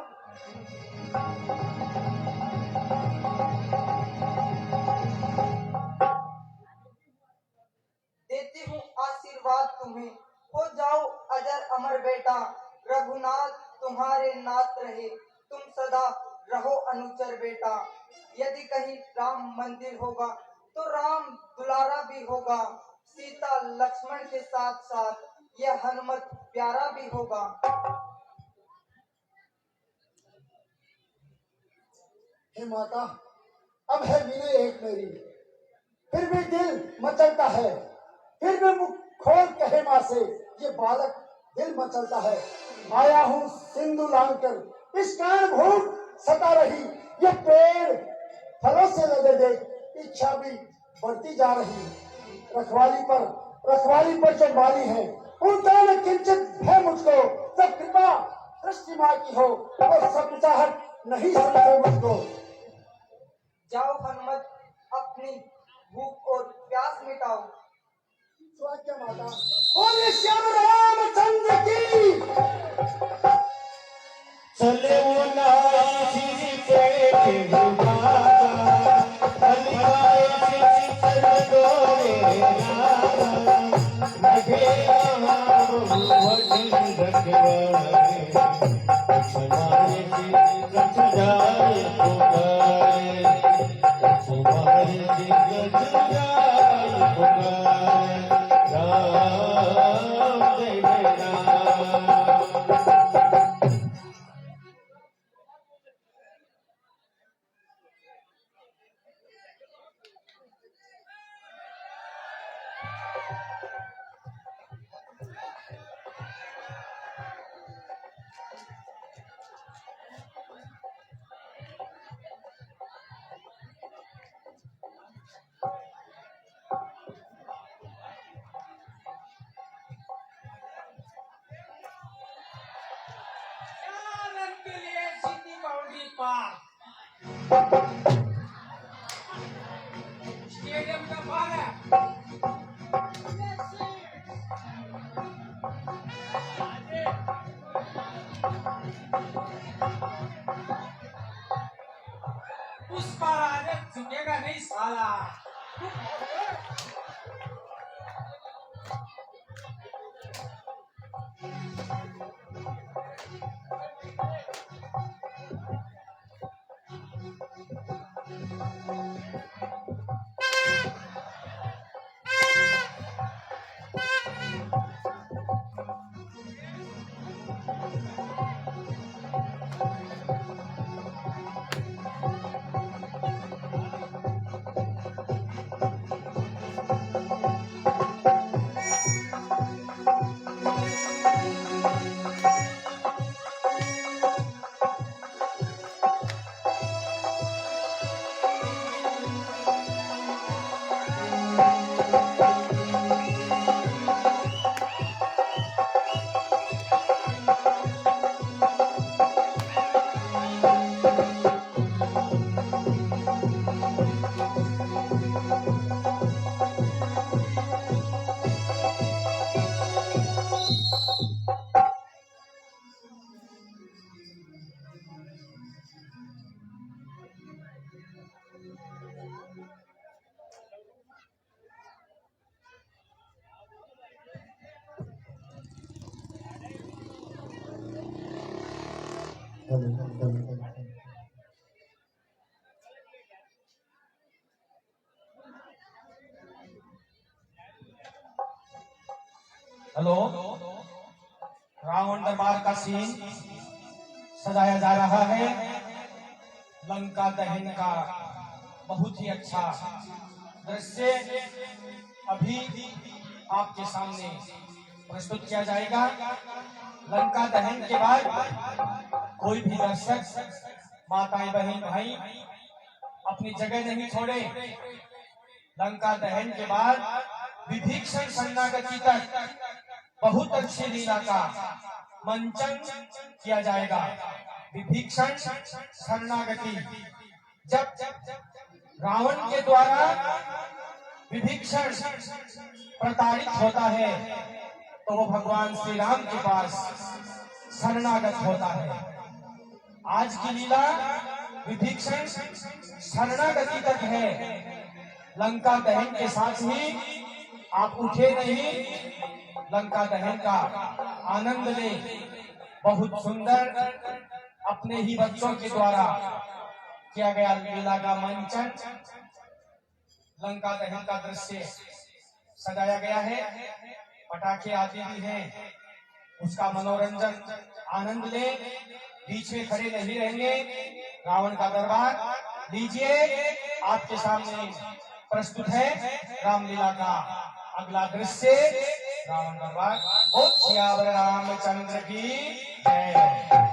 देती हूँ आशीर्वाद तुम्हें, हो जाओ अजर अमर बेटा, रघुनाथ तुम्हारे नाथ रहे, तुम सदा रहो अनुचर बेटा। यदि कहीं राम मंदिर होगा तो राम दुलारा भी होगा, सीता लक्ष्मण के साथ साथ यह हनुमत प्यारा भी होगा। हे माता अब है विनय एक मेरी, फिर भी दिल मचलता है, फिर भी मुख खोल कहे माँ से ये बालक दिल मचलता है। आया हूँ सिंधु लांघकर, इस कारण भूख सता रही, ये पेड़ फलों से लदे देख इच्छा भी बढ़ती जा रही। रखवाली पर जो माली है उनका न किंचित है मुझको, जब कृपा सृष्टि माँ की हो तो सब चाहत नहीं समझे मुझको। जाओ हनुमत अपनी भूख और प्यास मिटाओ। स्वाज्ञा माता। बोलिए श्याम रामचंद्र की। चले वो नाची पे बुलावा, अलगाए चल गोरे नावा, लगे वही रखवारे, कछवारे की कछुजाए पुकारे, कछवारे की कछुजाए पुकारे, राम जय जय राम। के लिए सिटी बाउंड्री पार स्टेडियम का पार है। उस पार आने झुकेगा नहीं साला। हेलो, रावण दरबार का सीन सजाया जा रहा है। लंका दहन का बहुत ही अच्छा दृश्य अभी आपके सामने प्रस्तुत किया जाएगा। लंका दहन के बाद कोई भी दर्शक, माताएं, बहन, भाई अपनी जगह नहीं छोड़े। लंका दहन के बाद विभीषण शरणागति तक बहुत अच्छी लीला का मंचन किया जाएगा। विभीषण शरणागति, जब रावण के द्वारा विभीषण प्रताड़ित होता है तो वो भगवान श्री राम के पास शरणागत होता है। आज की लीला विभीषण शरणागति तक है। लंका दहन के साथ ही आप उठे नहीं, लंका दहन का आनंद ले। बहुत सुंदर अपने ही बच्चों के द्वारा किया गया लीला का मंचन, लंका दहन का दृश्य सजाया गया है। पटाखे आदि भी हैं, उसका मनोरंजन आनंद ले। बीच में खड़े नहीं रहेंगे। रावण का दरबार लीजिए, आपके सामने प्रस्तुत है रामलीला का अगला दृश्य। रावण दरबार। बोल सियावर रामचंद्र की जय।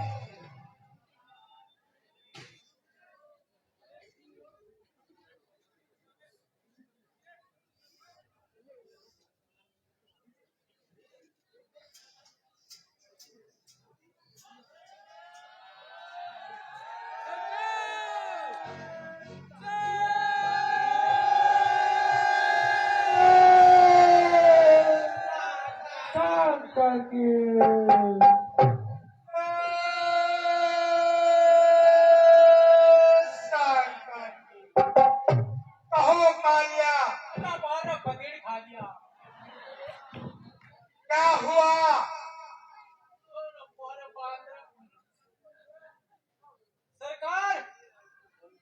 कहो कालिया, खा लिया। क्या हुआ? सरकार,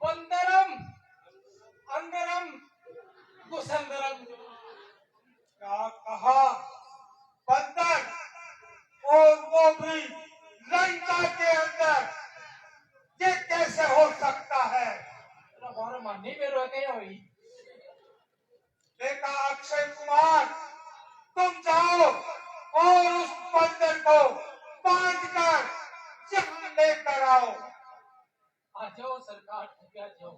बंदरम अंदरम कुसंदरम। क्या कहा? बंदर, और वो भी लंका के अंदर? ये कैसे हो सकता है? मानने में रोके हुई। बेटा अक्षय कुमार, तुम जाओ और उस बंदर को बांधकर यहाँ लेकर आओ। आ जाओ सरकार, आ जाओ।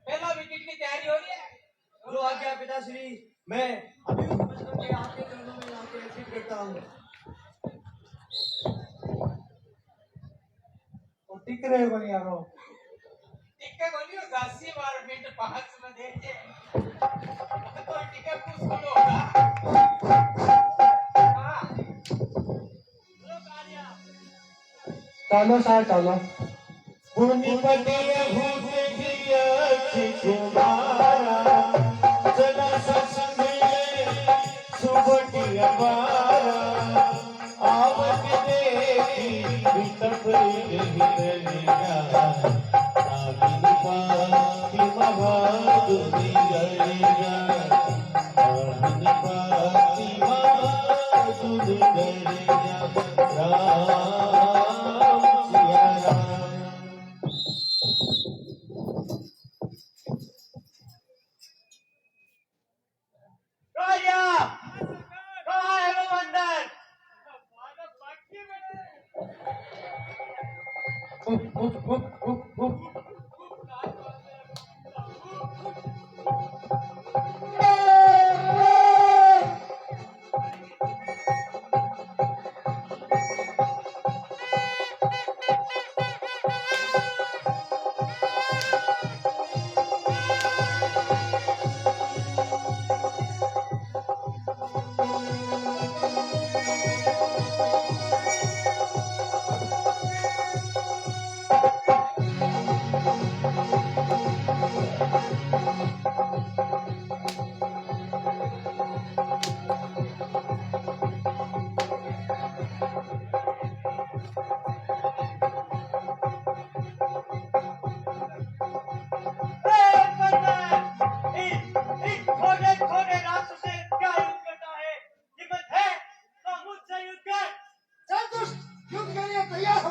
पहला विकेट की तैयारी हो रही है। जो आज्ञा पिताश्री, मैं अभी उस बंदर के आपके चरणों में आके अर्पित करता हूँ। टिक रहे हो यारो। टिक्के बोलियो 10 मिनट 5 में देखे तो टिक्के कुछ बोलो होगा। चलो सर चलो। भूमिपति भूत दिया कुमारा, सदा सत्संग मिले सुबह अबारा। आवत देखी वितप हिरलिया, नागिन पाखी महादुरी गलिया, नागिन पाखी महादुरी गलिया। राम सिया राम। राजा, कहाँ है वो बंदर?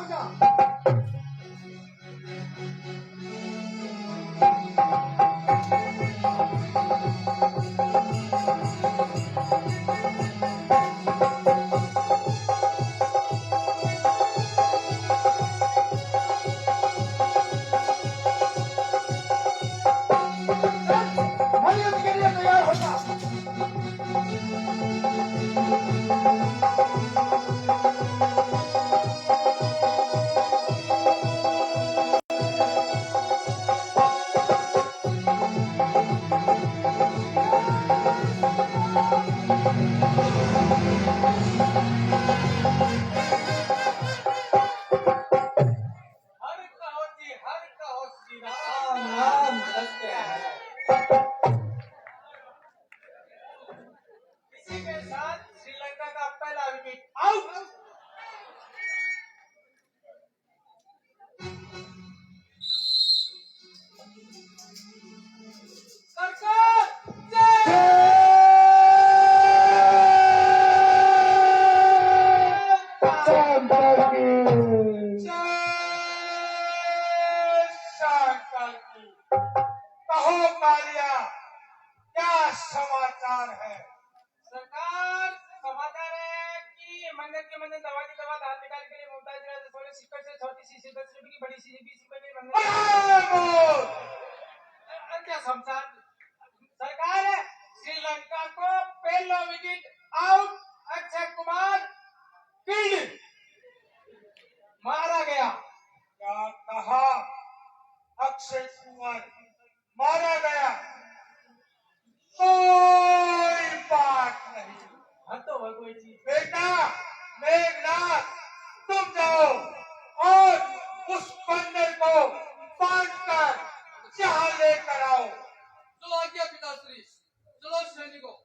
जा। हमारी युद्ध के लिए तैयार हो जा। इसी के साथ श्रीलंका का पहला विकेट आउट। सरकार कहो कालिया, क्या समाचार है? सरकार, समाचार है कि मंदिर के मंदिर दवा की दवा दान निकाल के लिए मुमताज राजा सोने सिक्कर से छोटी सी 10 रुपए की, बड़ी सी 20 रुपए की मंदिर। क्या समाचार? सरकार है श्रीलंका को पहला wicket out, Akshay Kumar field मारा गया। क्या कहा? अक्षय कुमार मारा गया, कोई बात नहीं। हाँ तो वह कोई चीज। बेटा मेघनाथ, तुम जाओ और उस बंदर को बांधकर यहाँ लेकर आओ। चलो आज्ञा पिताश्री, चलो सैनिकों।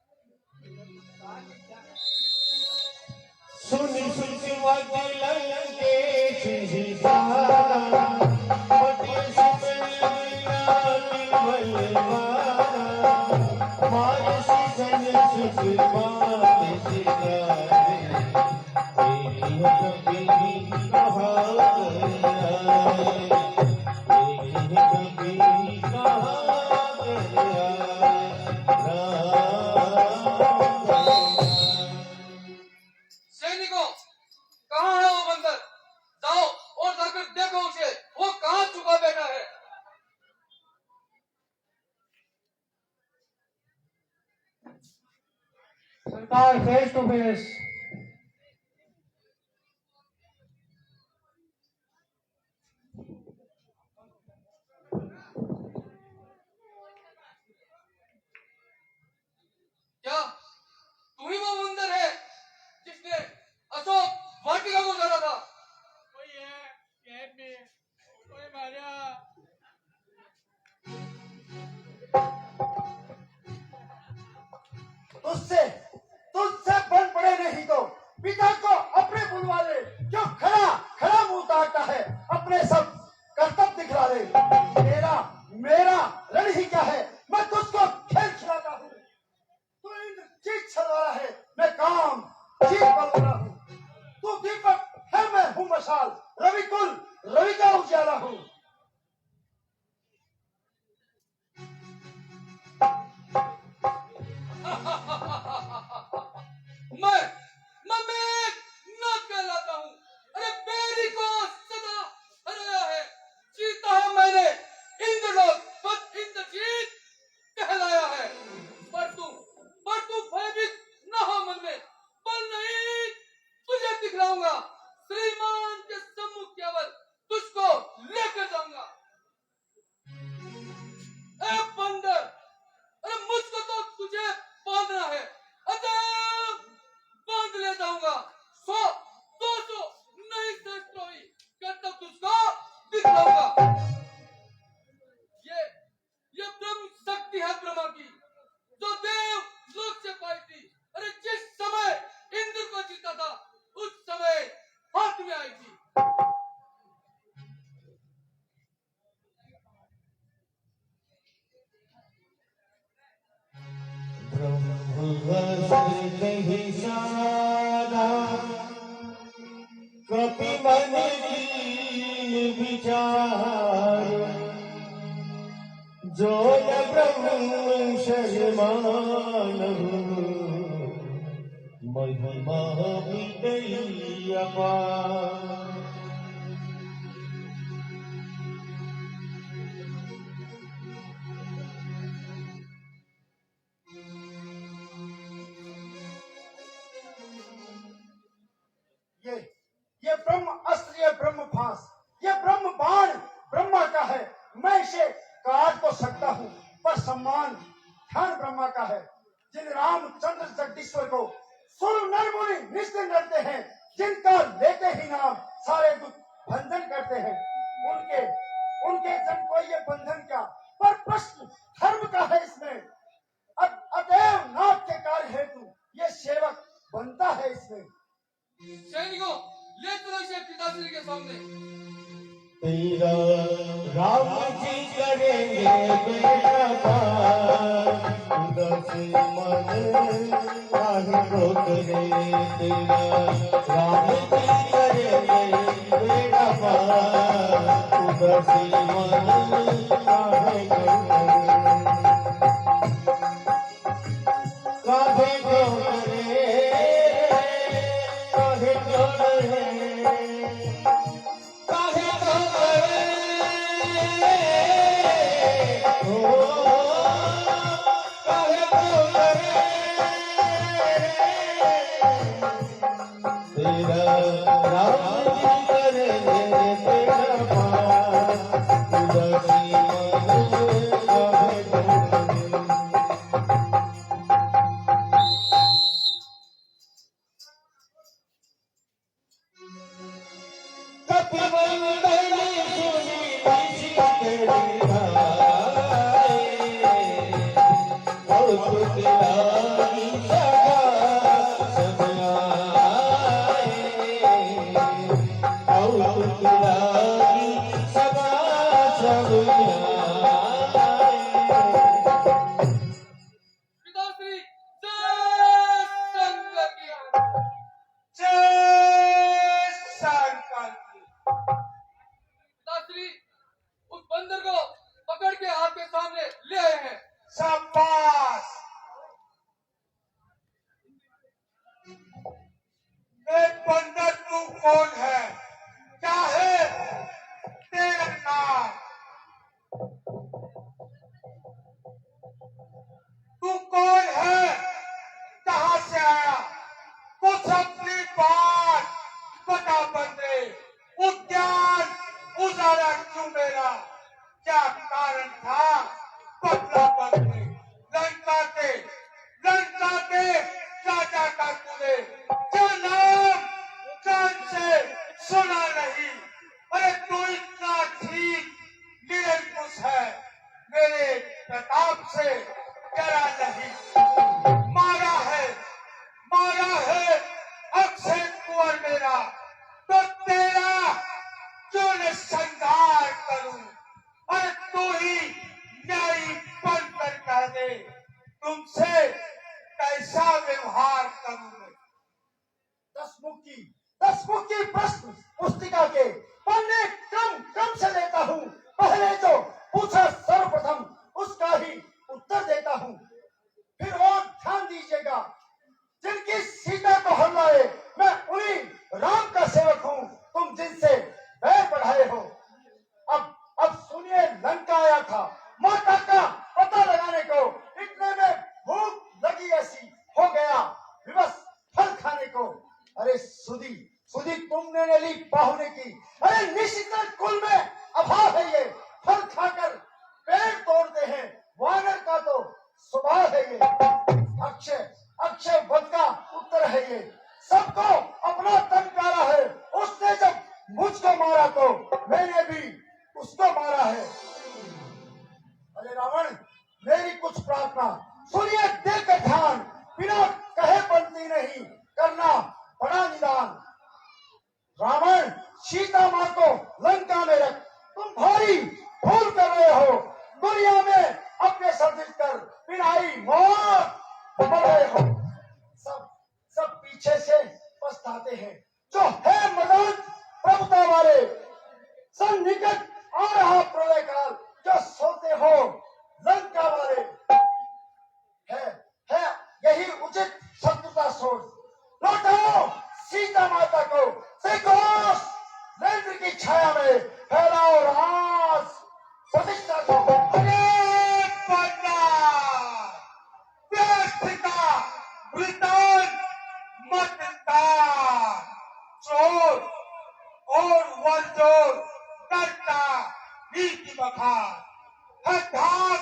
सुनी सुनी वाजी लंकेश हिसारा पति सुमैया निर्मलवारा मानसी सन सुषमा सिगारे एक कभी कहा एक कभी कहा सैनिकों, कहाँ है वो बंदर? जाओ और जाकर देखो उसे, वो कहाँ छुपा बैठा है। सरकार फेस टू फेस। क्या तू ही वो बंदर है जिसने अशोक वाटिका को जला था? कोई है कैद में, कोई मारा। तुझसे बन पड़े नहीं तो पिता को अपने बुलवा ले। क्यों खड़ा खड़ा मुंह ताकता है? अपने सब कर्तव्य दिखला दे। मेरा रण ही क्या है? मैं तुझको खेल खिलाता हूँ। तू इंद्रजीत छलवाड़ा है, मैं काम जीत बलवाड़ा हूँ। तू दीपक है, मैं हूँ मशाल, रविकुल रवि का उजाला हूँ। मैं मेघनाथ कहलाता हूँ। अरे बेरी को सदा हराया है, जीता है मैंने इंद्रलोक, बस इंद्रजीत कहलाया है। पर तू भयभीत न हो मन में, बल नहीं तुझे दिखलाऊंगा। श्रीमान के सम्मुख केवल तुझको लेकर जाऊंगा। ए बंदर, अरे मुझको तो तुझे बांधना है, अतः बांध ले जाऊंगा। 100-200 नहीं श्रेष्ठोई करतब तुझको दिखलाऊंगा। ये ब्रह्म शक्ति है ब्रह्मा की, जो देव लोक से पाई थी। अरे जिस समय इंद्र को जीता था, उस समय हाथ में आई थी। ब्रह्मवस्त्र कहीं सारा शर्मानहु महिमा मिटई अपार। ये ब्रह्म अस्त्र, ये ब्रह्म फांस, ये ब्रह्म बाण ब्रह्मा का है। मैं इसे काट तो सकता हूँ, पर सम्मान ध्यान ब्रह्मा का है। जिन रामचंद्र जगदीश्वर को सुर नर मुनि नित्य डरते हैं, जिनका लेते ही नाम सारे दुख बंधन करते हैं, उनके जन को ये बंधन क्या, पर प्रश्न धर्म का है इसमें। अतएव नाथ के कार्य हेतु ये सेवक बनता है इसमें। सैनिकों, ले चलो इसे पिताश्री के सामने। तेरा राम जी करेंगे बेटा पार, उदासी मन काहे रोक रे। तेरा राम जी करेंगे बेटा पार, उदासी मन काहे रोक रे। काहे रोक रे, काहे रोक रे, काहे रोक रे, ओ काहे रोक रे। तेरा राम जी करेंगे तेरा पार, उदासी मन काहे रोक रे। कपिबंधन सुनी ऋषि तेरी धारे, कौतुक लागी सदा सब आए, कौतुक लागी सदा सब आए। पिताश्री जय शंकर की। जय शंकर की। पिताश्री उस बंदर को पकड़ के आपके सामने ले आए हैं। शाबाश। बंदर तू कौन है, क्या है तेरा नाम, तू कौन है, कहां से आया, कुछ अपनी बात बता बंदे। उद्यान उजाला क्यों मेरा, क्या कारण था, बदला बंदे। लंका के राजा का तूने क्या नाम कान से सुना नहीं। अरे तू इतना ठीक निरंकुश है, मेरे प्रताप से डरा नहीं। मारा है अक्षय कुंवर मेरा, तो तेरा क्यों न संहार करूं। अरे तू ही न्यायी बनकर कह दे, तुमसे कैसा व्यवहार करूं मैं। 10 मुख की प्रश्न पुस्तिका के पन्ने क्रम से लेता हूँ। पहले जो पूछा सर्वप्रथम उसका ही उत्तर देता हूँ। फिर और ध्यान दीजिएगा, जिनकी सीता को हर लाए मैं उन्हीं राम का सेवक हूँ, तुम जिनसे बैर बढ़ाए हो। अब सुनिए, लंका आया था माता का पता लगाने को, इतने में भूख लगी ऐसी हो गया विवश फल खाने को। अरे सुधी तुमने ने ली बाहुने की, अरे निशिचर कुल में अभाव है ये, फल खाकर पेट तोड़ते हैं, वानर का तो स्वभाव है ये। अक्षय वध का उत्तर है ये, सबको अपना तन प्यारा है, उसने जब मुझको मारा तो मैंने भी उसको मारा है। अरे रावण, मेरी कुछ प्रार्थना सुनिए देकर ध्यान, बिना कहे बनती नहीं, करना बड़ा निदान। रावण, सीता मां को लंका में रख तुम भारी भूल कर रहे हो, दुनिया में अपने सर्दिल कर बिनाई मौत मर रहे हो। सब पीछे से पछताते हैं, जो है मदन प्रभुता वाले। सन्निकट आ रहा प्रलय काल, जो सोते हो लंका वाले है यही उचित शत्रुता सोच। लौटाओ सीता माता को, श्रीकोश नेत्र की छाया में फैलाओ राज प्रतिष्ठा को। अरे पन्ना व्यर्थ वृतान मतदार चोर और वरजोर करता नीति बखार है धाक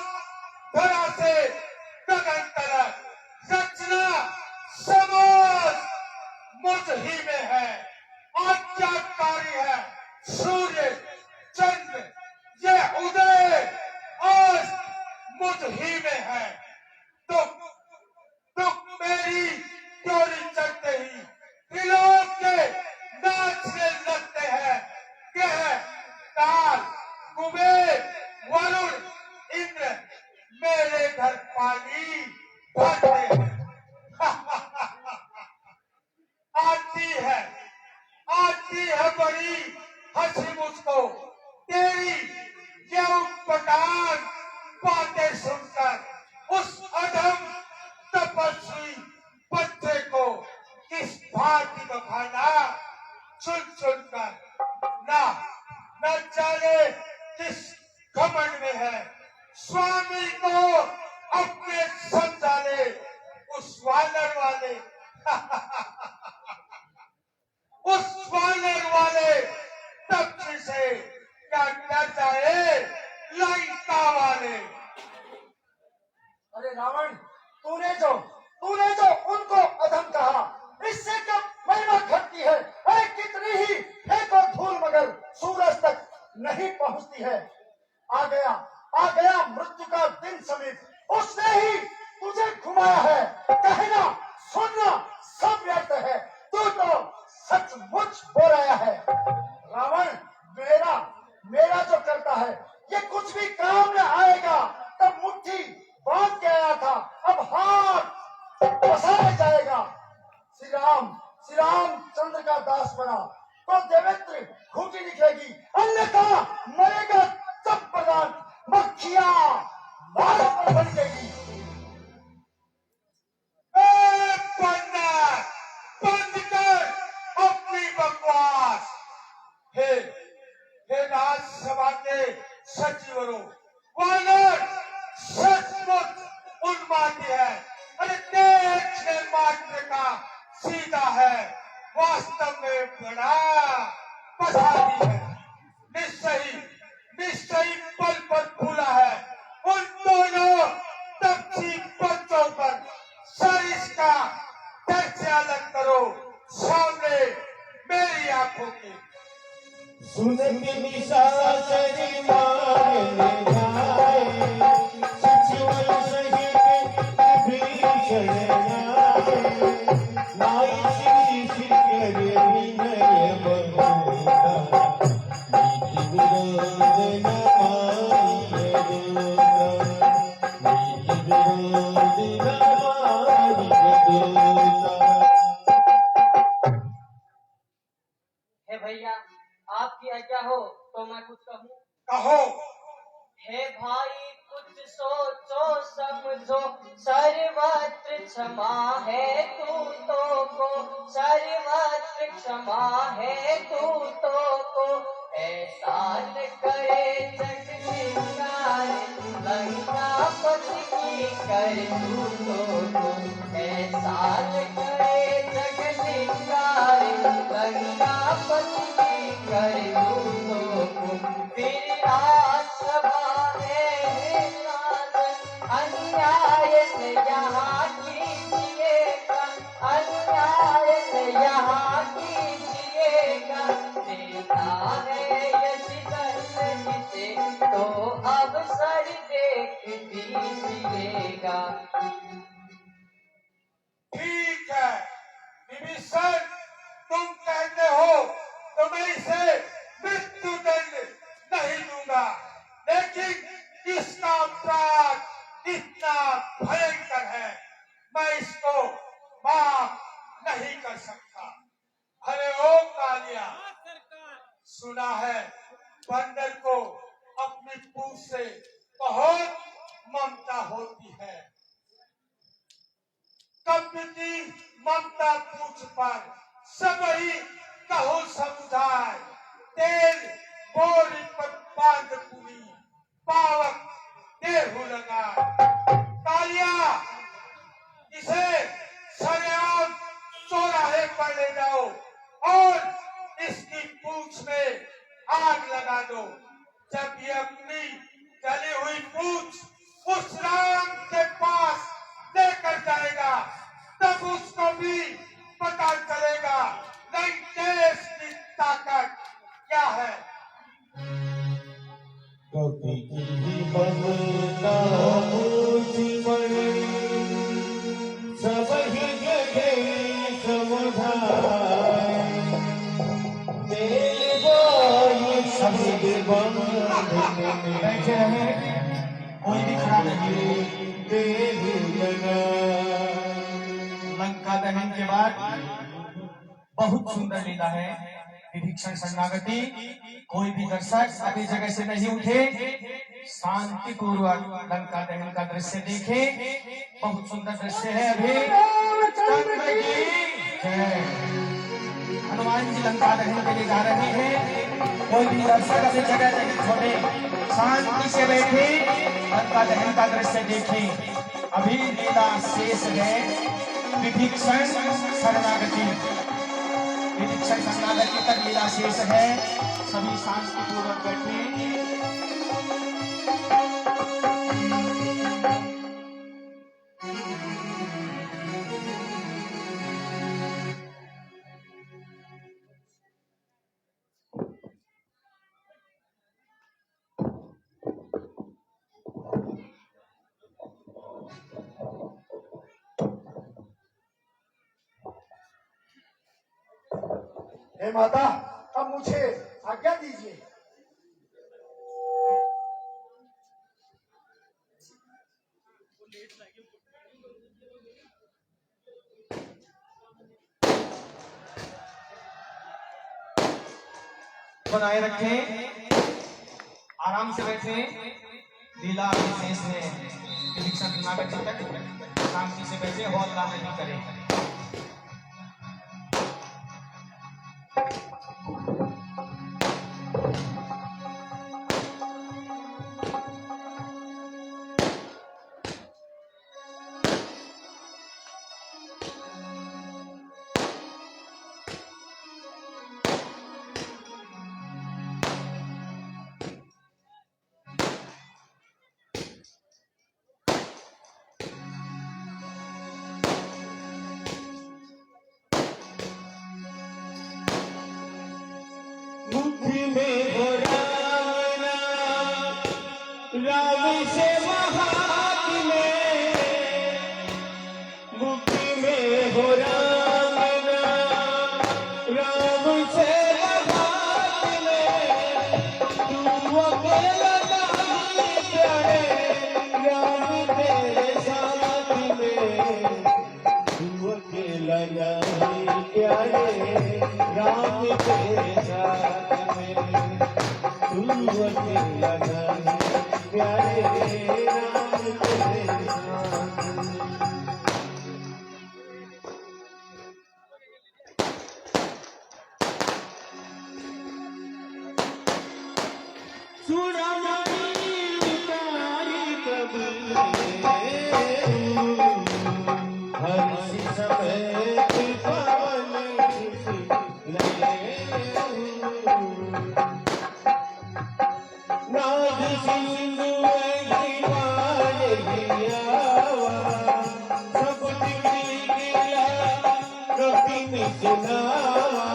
धरा से गगन तलक रचना समोस मुझ ही में है आज्ञाकारी है सूर्य चंद्र ये उदय आज मुझ ही में है। दुख दुख मेरी डोरी चढ़ते ही त्रिलोक के नाचने लगते हैं। कह काल कुबेर वरुण इंद्र मेरे घर पानी भरते हैं। आती है बड़ी हंसी मुझको तेरी ये पटान बातें सुनकर। उस अधम तपस्वी बच्चे को किस भांति बखाना सुन सुनकर। ना न जाने किस घमंड में है स्वामी को अपने समझा ले उस वानर वाले उस वानर वाले तपस्वी से क्या डर जाए लंका वाले। अरे रावण, तूने जो उनको अधम कहा, इससे कब महिमा घटती है। अरे कितनी ही फेंको धूल मगर सूरज तक नहीं पहुंचती है। आ गया मृत्यु का दिन समीप, उसने ही तुझे घुमाया है। कहना सुनना सब व्यर्थ है, तू तो सचमुच हो रहा है। रावण मेरा जो करता है ये कुछ भी काम न आएगा। तब मुट्ठी बांध के आया था, अब हाथ फंसाया जाएगा। श्री राम चंद्र का दास बना तो देवेंद्र खूंटी निकलेगी, अन्यथा मरेगा सब प्रधान मक्खिया मार पर बनेगी। बंद कर अपनी बकवास। हे राज्यसभा के सचिवरों, वानर सचमुच उन्मादी है। अरे देखने मात्र का सीधा है, वास्तव में बड़ा पसादी है। निश्चयी पल पर फूला है। उन दोनों तपसी बच्चों पर सरिस का दर्ज अलग करो सामने मेरी आंखों की। सुन के निशाचरी मारने जाए, सचिव सहित विभीषण आए। नाई श्री कर विनय बंधुता, नीति विरोध न मारिय दूता, नीति विरोध न मारिय दूता। हे भैया, आपकी आज्ञा हो तो मैं कुछ कहूँ। कहो। हे भाई कुछ सोचो समझो, सर्वत्र क्षमा है दूतों को, सर्वत्र क्षमा है दूतों को। ऐसा न करे जगदीश्वर, लंकापति की कर दूतों को। ऐसा न करे जगदीश्वर, लंकापति की कर दूतों को। फिर राजसभा है राजन, अन्याय न यहाँ कीजिएगा, अन्याय न यहाँ कीजिएगा। देता है यदि दंड जिसे तो अवसर देख दीजिएगा। ठीक है विभीषण, तुम कहते हो तो मैं इसे मृत्यु दंड नहीं दूंगा, लेकिन इसका अपराध इतना भयंकर है, मैं इसको माफ नहीं कर सकता। अरे ओ कालिया, सुना है बंदर को अपनी पूंछ से बहुत आग लगा दो। जब ये अपनी जली हुई पूछ उस राम के पास लेकर जाएगा, तब उसको भी पता चलेगा लंकेश की ताकत क्या है। कभी बनना जीवन सब ही गए समुदाय देवा ये शब्द बैठे रहे, कोई भी खड़ा नहीं। लंका दहन के बाद बहुत सुंदर लीला है विभीषण शरणागति। कोई भी दर्शक अपनी जगह से नहीं उठे, शांति पूर्वक लंका दहन का दृश्य देखे। बहुत सुंदर दृश्य है। अभी जय हनुमान जी लंका दहन के लिए जा रहे हैं। कोई भी दर्शक अपनी जगह नहीं छोड़े, शांति से बैठे लंका दहन का दृश्य देखे। अभी लीला शेष है विभीषण शरणागति। विभीषण शरणागति तक लीला शेष है। सभी शांतिपूर्वक बैठे। हे माता, अब मुझे आज्ञा दीजिए। बनाए रखें, आराम से बैठे। लीला विशेष है विभीषण शरणागति तक शांति से बैठे, हौला नहीं करें। मुट्ठी में हो राम नाम, राम से महात में। मुट्ठी में हो राम नाम, राम से महात में। तू अकेला नहीं प्यारे, राम तेरे साथ में। तू अकेला नहीं प्यारे, राम तेरे साथ में। तू अकेला नहीं प्यारे, राम तेरे साथ में। सुरमणि तारी कबीर हर समय की पवन नाद सिंधु सब गिरा कभी निचनावा।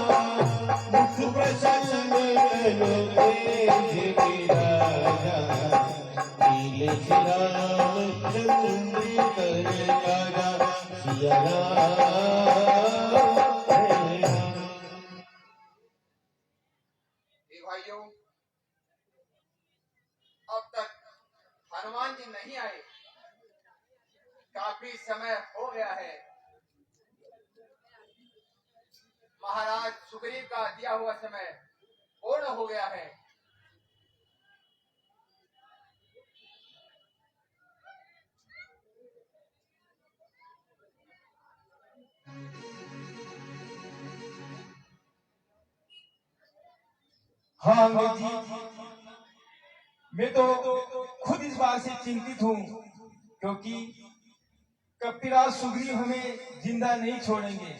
मुख प्रसन्न राजा नीले राम चंद्र कर राजा सिया भाइयों, अब तक हनुमान जी नहीं आए। काफी समय हो गया है। महाराज सुग्रीव का दिया हुआ समय पूर्ण हो गया है। हाँ अंग्रेज जी, मैं तो खुद इस बात से चिंतित हूँ, क्योंकि कपिराज सुग्रीव हमें जिंदा नहीं छोड़ेंगे।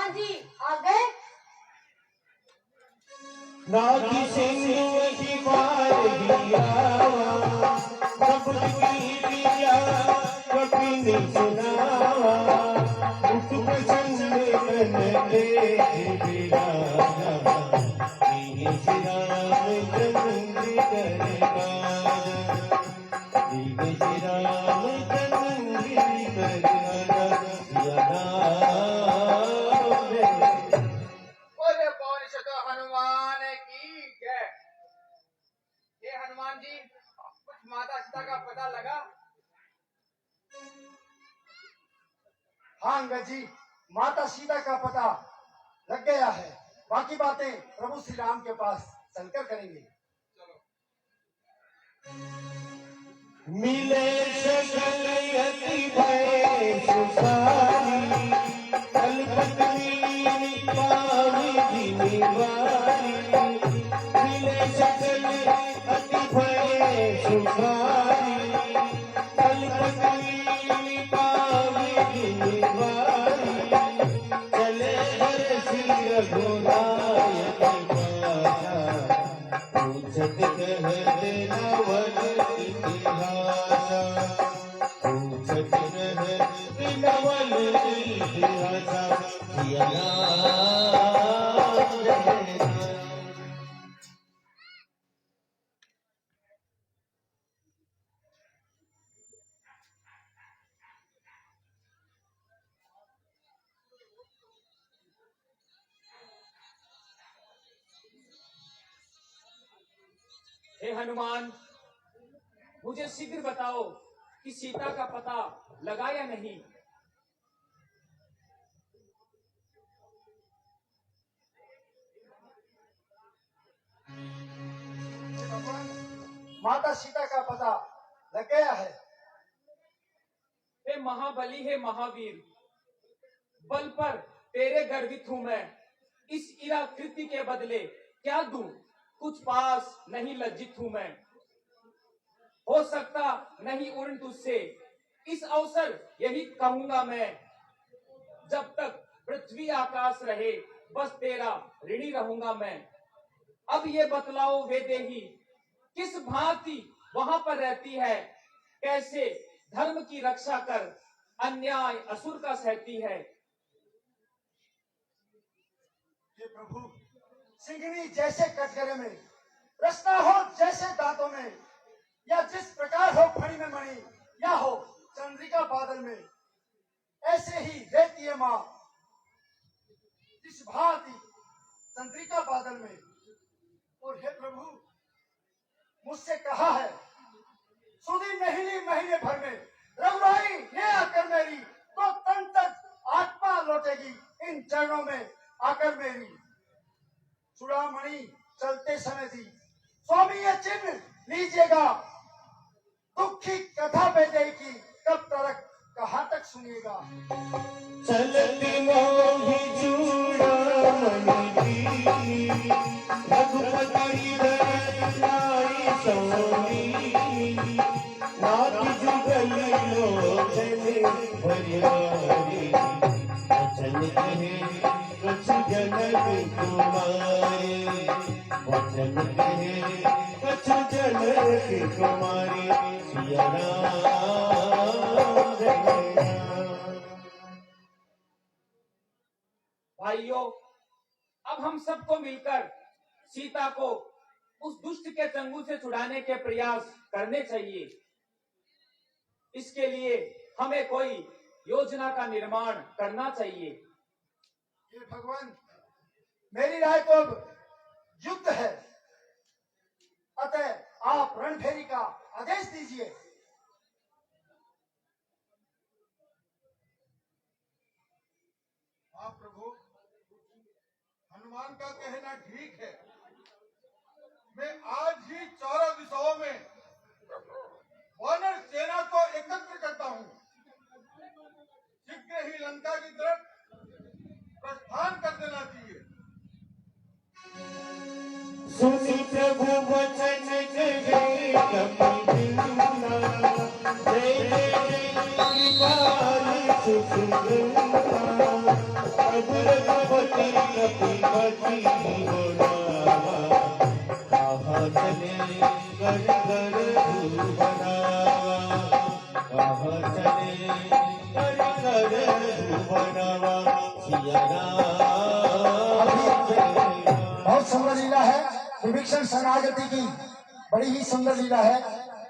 हनुमान जी आ गए? नागी सिंधु की पार दिया प्रभु की दिया कपिल सुनावा मुख प्रसन्न मन दे विराजा दीन श्री राम चंद्र कर दीन श्री राम चंद्र बोले पौरुषोत्तम हनुमान की जय। ये हनुमान जी कुछ माता सीता का पता लगा? हाँ अंगद जी, माता सीता का पता लग गया है। बाकी बातें प्रभु श्री राम के पास चलकर करेंगे। मिले सकल यति भय सुखारी कलपति पावी जिनवारी मिले सकल यति भय सुखारी कलपति पावी जिनवारी चले हरषि रघुनायक पासा पूछत कहते नवल इतिहासा पूछत कहते नवल इतिहासा सिया राम जय राम। हे हनुमान, मुझे शीघ्र बताओ कि सीता का पता लगा या नहीं। माता सीता का पता लग गया है। हे महाबली, हे महावीर, बल पर तेरे गर्वित हूं मैं। इस इरा कृति के बदले क्या दूं, कुछ पास नहीं लज्जित हूं मैं। हो सकता नहीं उड़न तुझसे, इस अवसर यही कहूंगा मैं। जब तक पृथ्वी आकाश रहे बस तेरा ऋणी रहूंगा मैं। अब ये बतलाओ वेदेही, किस भांति वहां पर रहती है, कैसे धर्म की रक्षा कर अन्याय असुर का सहती है। हे प्रभु, सिंघनी जैसे कटघरे में, रसना हो जैसे दांतों में, या जिस प्रकार हो फणी में मणि, या हो चंद्रिका बादल में, ऐसे ही रहती है माँ जिस भांति चंद्रिका बादल में। और हे प्रभु, मुझसे कहा है सुधी महीने भर में रघुराई ने आकर मेरी, तो तन तक आत्मा लौटेगी इन चरणों में आकर मेरी। चूड़ामणि चलते समय दी, स्वामी ये चिन्ह लीजिएगा। दुखी कथा बेटे की कब तक कहाँ तक सुनिएगा। चलती मोहि चूड़ामणि दीनी, रघुपति दरनाई सोनी, नाथ जुगल लोचन भरियारी, वचन कहे कुछ जनक कुमारी, वचन कहे कुछ जनक कुमारी, सिया राम जय राम। भाइयों, अब हम सबको मिलकर सीता को उस दुष्ट के चंगुल से छुड़ाने के प्रयास करने चाहिए। इसके लिए हमें कोई योजना का निर्माण करना चाहिए। ये भगवान, मेरी राय तो अब युद्ध है, अतः आप रणभेरी का आदेश दीजिए। हाँ प्रभु, हनुमान का कहना ठीक है। मैं आज ही चारों दिशाओं में वानर सेना को एकत्र करता हूँ। शीघ्र ही लंका की तरफ प्रस्थान कर देना चाहिए। सुनि प्रभु वचन कहे कपिला, जय जय कृपाल सुखदंता, प्रभु कहाँ चले घर घर भुवनावा, कहाँ चले घर घर भुवनावा, सिया राम बहुत सुंदर लीला है विभीषण शरणागति की, बड़ी ही सुंदर लीला है।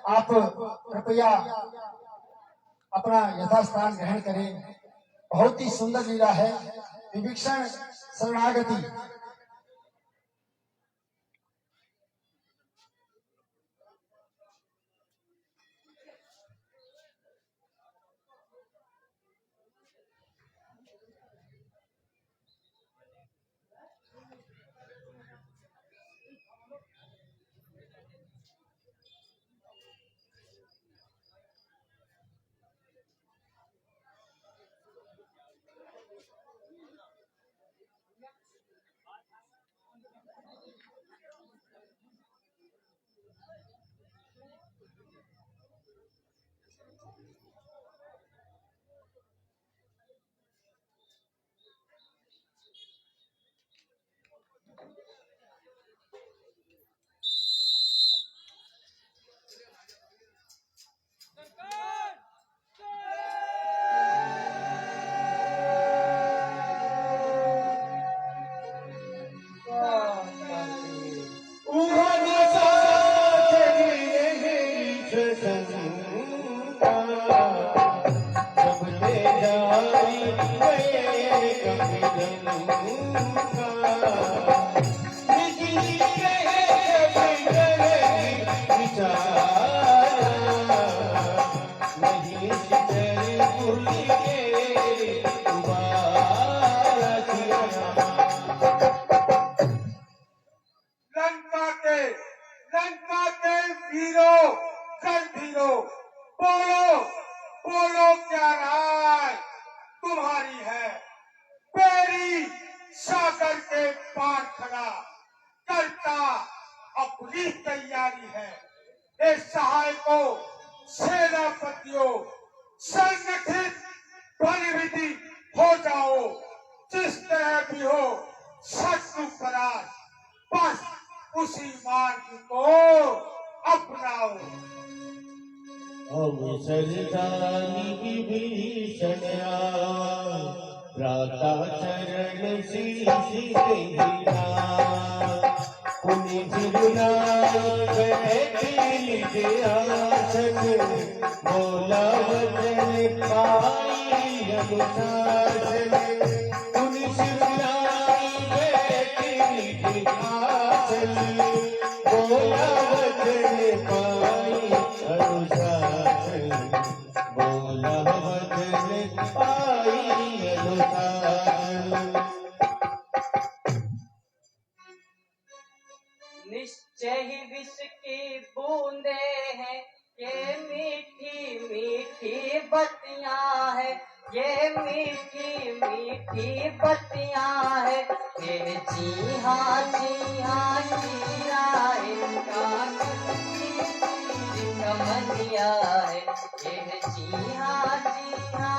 आप कृपया अपना यथास्थान ग्रहण करें। बहुत ही सुंदर लीला है विभीषण शरणागति। लंका के वीरों, रणधीरों, बोलो बोलो क्या राय तुम्हारी है। पेरी सागर के पार खड़ा करता अपनी तैयारी है। ये सहायकों, सेनापतियों, संगठित बलविधि हो जाओ, जिस तरह भी हो शत्रु पराज, बस उसी मार्ग को अपनाओ। अवसरदानी विभीषण प्राता चरण शीश गिरा, पुनि जिरुना बैठी निज आसन, बोला वचन पाई अनुशासन। पुनि जिरुना बैठी निज आसन, बोला वचन पाई अनुशासन, बोला वचन पाई अनुशासन। निश्चय ही विष की बूंदे हैं, ये मीठी मीठी बत्तियां है, ये मीठी मीठी बत्तियां है। ये जी हाँ हीरा इनका कमनिया है। ये जी हाँ हीरा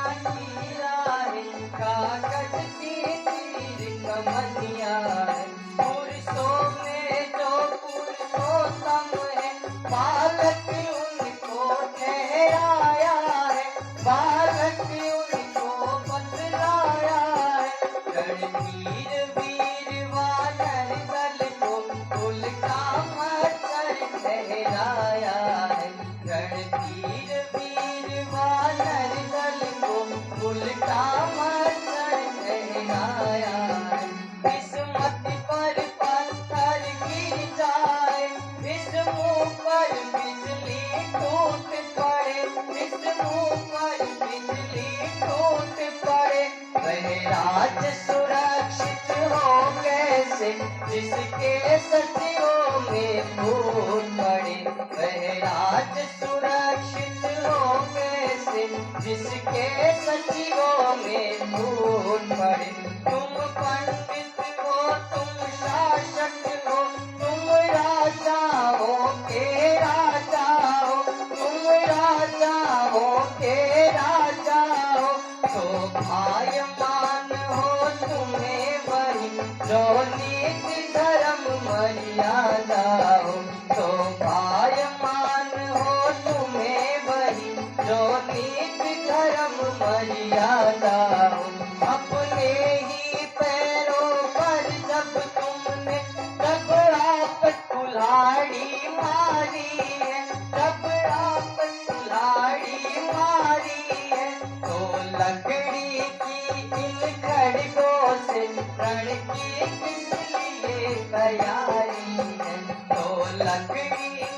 इनका कटती तीर कमनिया है। पुरुषों में जो पुरुषोत्तम है, बालक उनको ठहराया है, बालक उनको बतलाया है। रणवीर वीर वानर दल को कुल का मच्छर ठहराया है। रणवीर वीर वानर दल को कुल का मच्छर ठहराया है। किस्मत पर पत्थर गिर जाए, इस मुंह पर बिजली टूट पड़े, इस मुंह पर बिजली टूट पड़े। वह राज सुरक्षित हो कैसे जिसके सचिवों में फूट पड़े। वह राज सुरक्षित हो कैसे जिसके सचिवों में फूट पड़े। तुम पंडित हो, तुम शासक हो, तुम राजाओं के राजा हो, तुम राजाओं के राजा हो। तो भायमान हो तुम्हें वही जो नीति धर्म मर्यादा हो। कुल्हाड़ी मारी है, जब आप कुल्हाड़ी मारी है, तो लकड़ी की इन खड़गों से रण की किस लिए तैयारी है, तो लकड़ी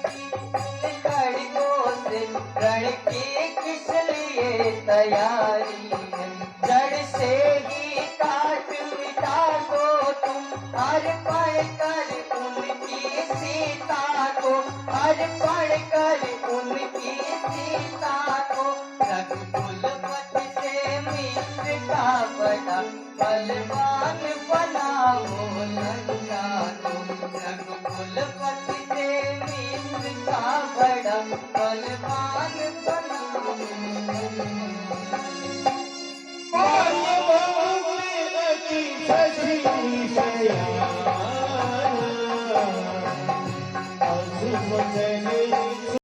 की इन खड़गों से रण की किस लिए तैयारी है, जड़ से ही काट मिटा दो तुम, हर पढ़ कर उनकी सीता को, हर पढ़ कर उनकी सीता को, रघुकुलपति से मित्र का बड़ा बलवान बनाओ लंका को, रघुकुलपति से मित्र का बड़ा बलवान बनाओ।